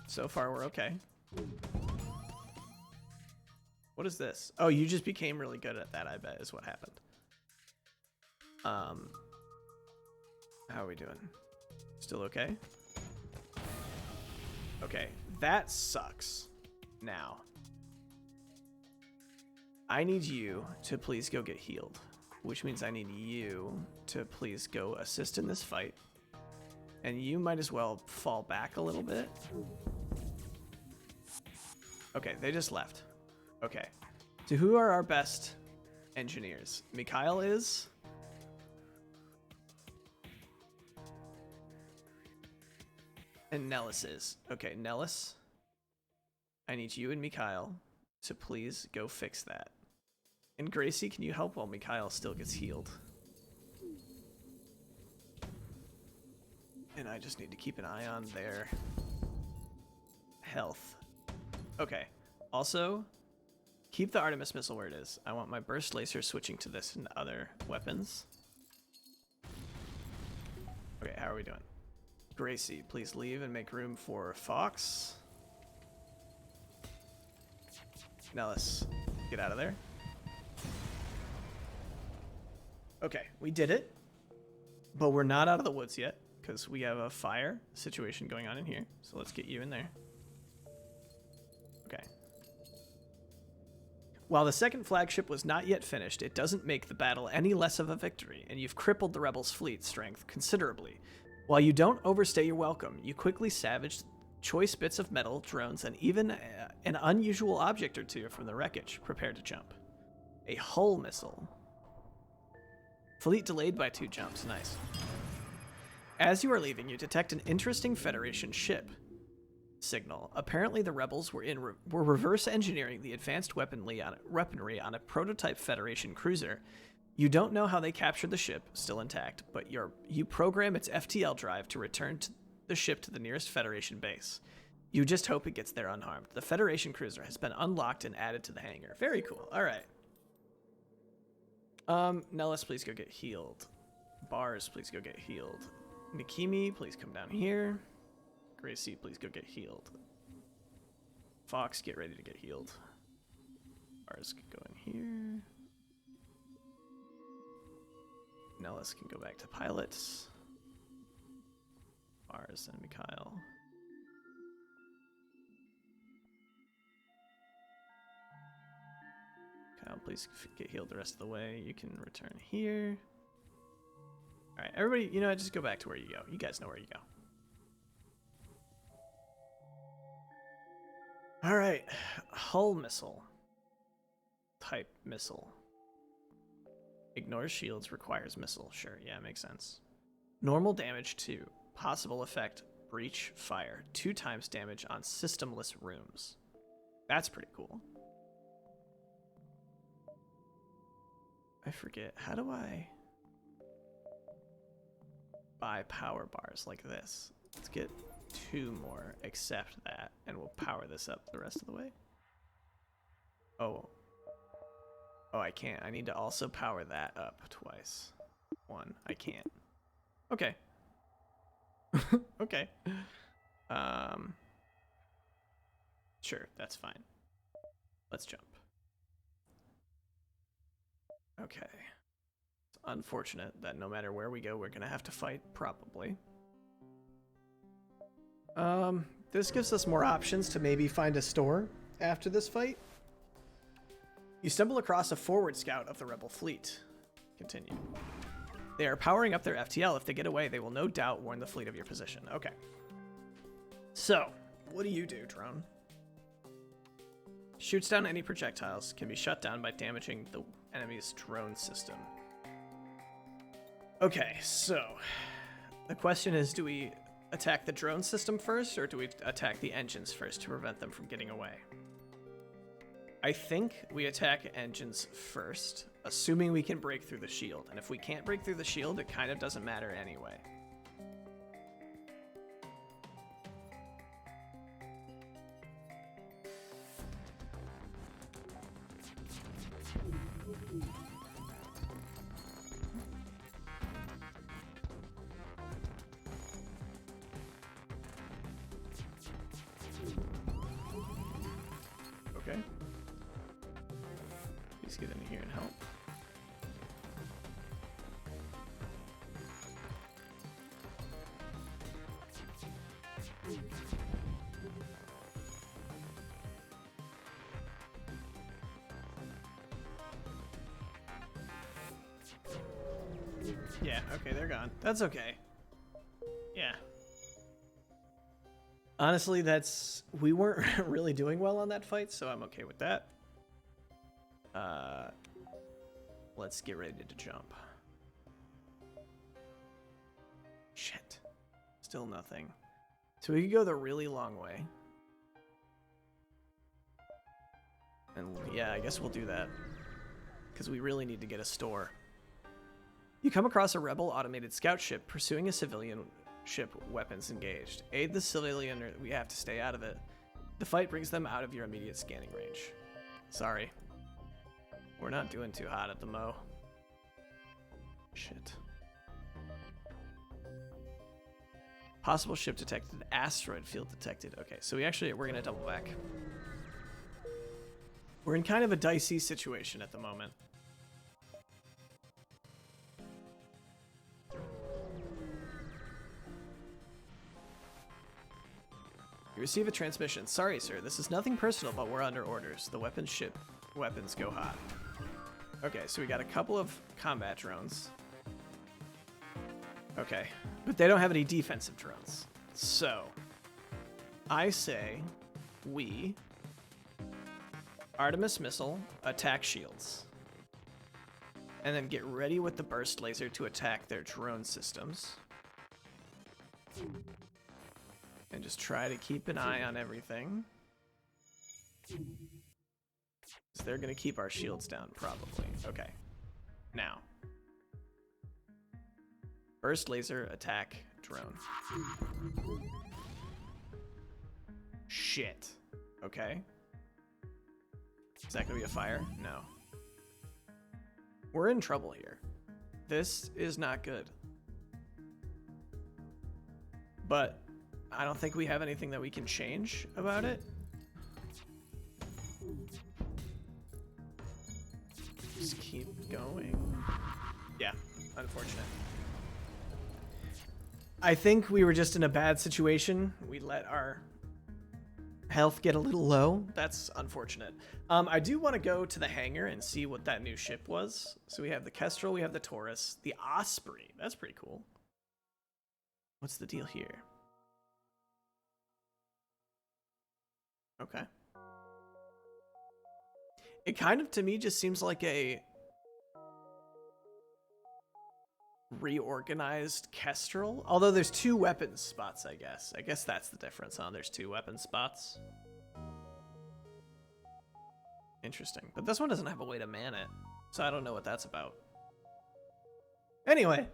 So far, we're okay. What is this? Oh, you just became really good at that, I bet, is what happened. How are we doing? Still okay? Okay, that sucks. Now, I need you to please go get healed, which means I need you to please go assist in this fight. And you might as well fall back a little bit. Okay, they just left. Okay, so who are our best engineers? Mikhail is... And Nellis is. Okay, Nellis, I need you and Mikhail to please go fix that. And Gracie, can you help while Mikhail still gets healed? And I just need to keep an eye on their health. Okay. Also, keep the Artemis missile where it is. I want my burst laser switching to this and other weapons. Okay, how are we doing? Gracie, please leave and make room for Fox. Now let's get out of there. Okay, we did it. But we're not out of the woods yet, because we have a fire situation going on in here. So let's get you in there. Okay. While the second flagship was not yet finished, it doesn't make the battle any less of a victory, and you've crippled the rebels' fleet strength considerably. While you don't overstay your welcome, you quickly savaged choice bits of metal, drones, and even an unusual object or two from the wreckage. Prepare to jump. A hull missile. Fleet delayed by 2 jumps. Nice. As you are leaving, you detect an interesting Federation ship. Signal. Apparently the rebels were reverse engineering the advanced weaponry on a prototype Federation cruiser. You don't know how they captured the ship, still intact, but you program its FTL drive to return the ship to the nearest Federation base. You just hope it gets there unharmed. The Federation cruiser has been unlocked and added to the hangar. Very cool. All right. Nellis, please go get healed. Bars, please go get healed. Nikimi, please come down here. Gracie, please go get healed. Fox, get ready to get healed. Bars can go in here. Nellis can go back to pilots. Bars and Mikhail. Kyle, please get healed the rest of the way. You can return here. All right, everybody, you know, just go back to where you go. You guys know where you go. All right, hull missile. Type missile. Ignores shields, requires missile. Sure, yeah, makes sense. Normal damage 2. Possible effect, breach, fire. 2 times damage on systemless rooms. That's pretty cool. I forget, how do I buy power bars like this? Let's get 2 more, accept that, and we'll power this up the rest of the way. Oh, I can't. I need to also power that up twice. 1, I can't. Okay. Okay. Sure, that's fine. Let's jump. Okay. It's unfortunate that no matter where we go, we're gonna have to fight, probably. This gives us more options to maybe find a store after this fight. You stumble across a forward scout of the rebel fleet. Continue. They are powering up their FTL. If they get away, they will no doubt warn the fleet of your position. Okay. So, what do you do, drone? Shoots down any projectiles, can be shut down by damaging the enemy's drone system. Okay, so the question is, do we attack the drone system first, or do we attack the engines first to prevent them from getting away? I think we attack engines first, assuming we can break through the shield. And if we can't break through the shield, it kind of doesn't matter anyway. Okay. Please get in here and help. Yeah, okay, they're gone. That's okay. Yeah. Honestly, we weren't really doing well on that fight, so I'm okay with that. Let's get ready to jump. Shit. Still nothing. So we could go the really long way. And yeah, I guess we'll do that. Because we really need to get a store. You come across a rebel automated scout ship pursuing a civilian ship, weapons engaged. Aid the civilian, or we have to stay out of it. The fight brings them out of your immediate scanning range. Sorry. We're not doing too hot at the Mo. Shit. Possible ship detected. Asteroid field detected. Okay, so we're gonna double back. We're in kind of a dicey situation at the moment. You receive a transmission. Sorry, sir. This is nothing personal, but we're under orders. The weapons go hot. Okay, so we got a couple of combat drones. Okay, but they don't have any defensive drones. So, I say we Artemis missile, attack shields. And then get ready with the burst laser to attack their drone systems. And just try to keep an eye on everything. So they're gonna keep our shields down, probably. Okay. Now. Burst laser, attack, drone. Shit. Okay. Is that gonna be a fire? No. We're in trouble here. This is not good. But I don't think we have anything that we can change about it. Just keep going. Yeah, unfortunate. I think we were just in a bad situation. We let our health get a little low. That's unfortunate. I do want to go to the hangar and see what that new ship was. So we have the Kestrel, we have the Taurus, the Osprey. That's pretty cool. What's the deal here? Okay. It kind of, to me, just seems like a reorganized Kestrel. Although there's 2 weapon spots, I guess. I guess that's the difference, huh? There's 2 weapon spots. Interesting. But this one doesn't have a way to man it, so I don't know what that's about. Anyway,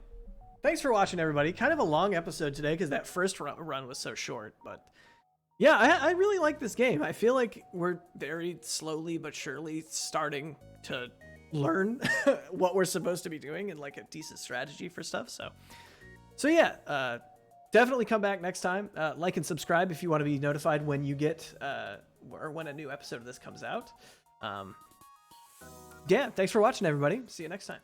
thanks for watching, everybody. Kind of a long episode today because that first run was so short, but yeah, I really like this game. I feel like we're very slowly but surely starting to learn what we're supposed to be doing and like a decent strategy for stuff. So yeah, definitely come back next time. Like and subscribe if you want to be notified when you get or when a new episode of this comes out. Yeah, thanks for watching, everybody. See you next time.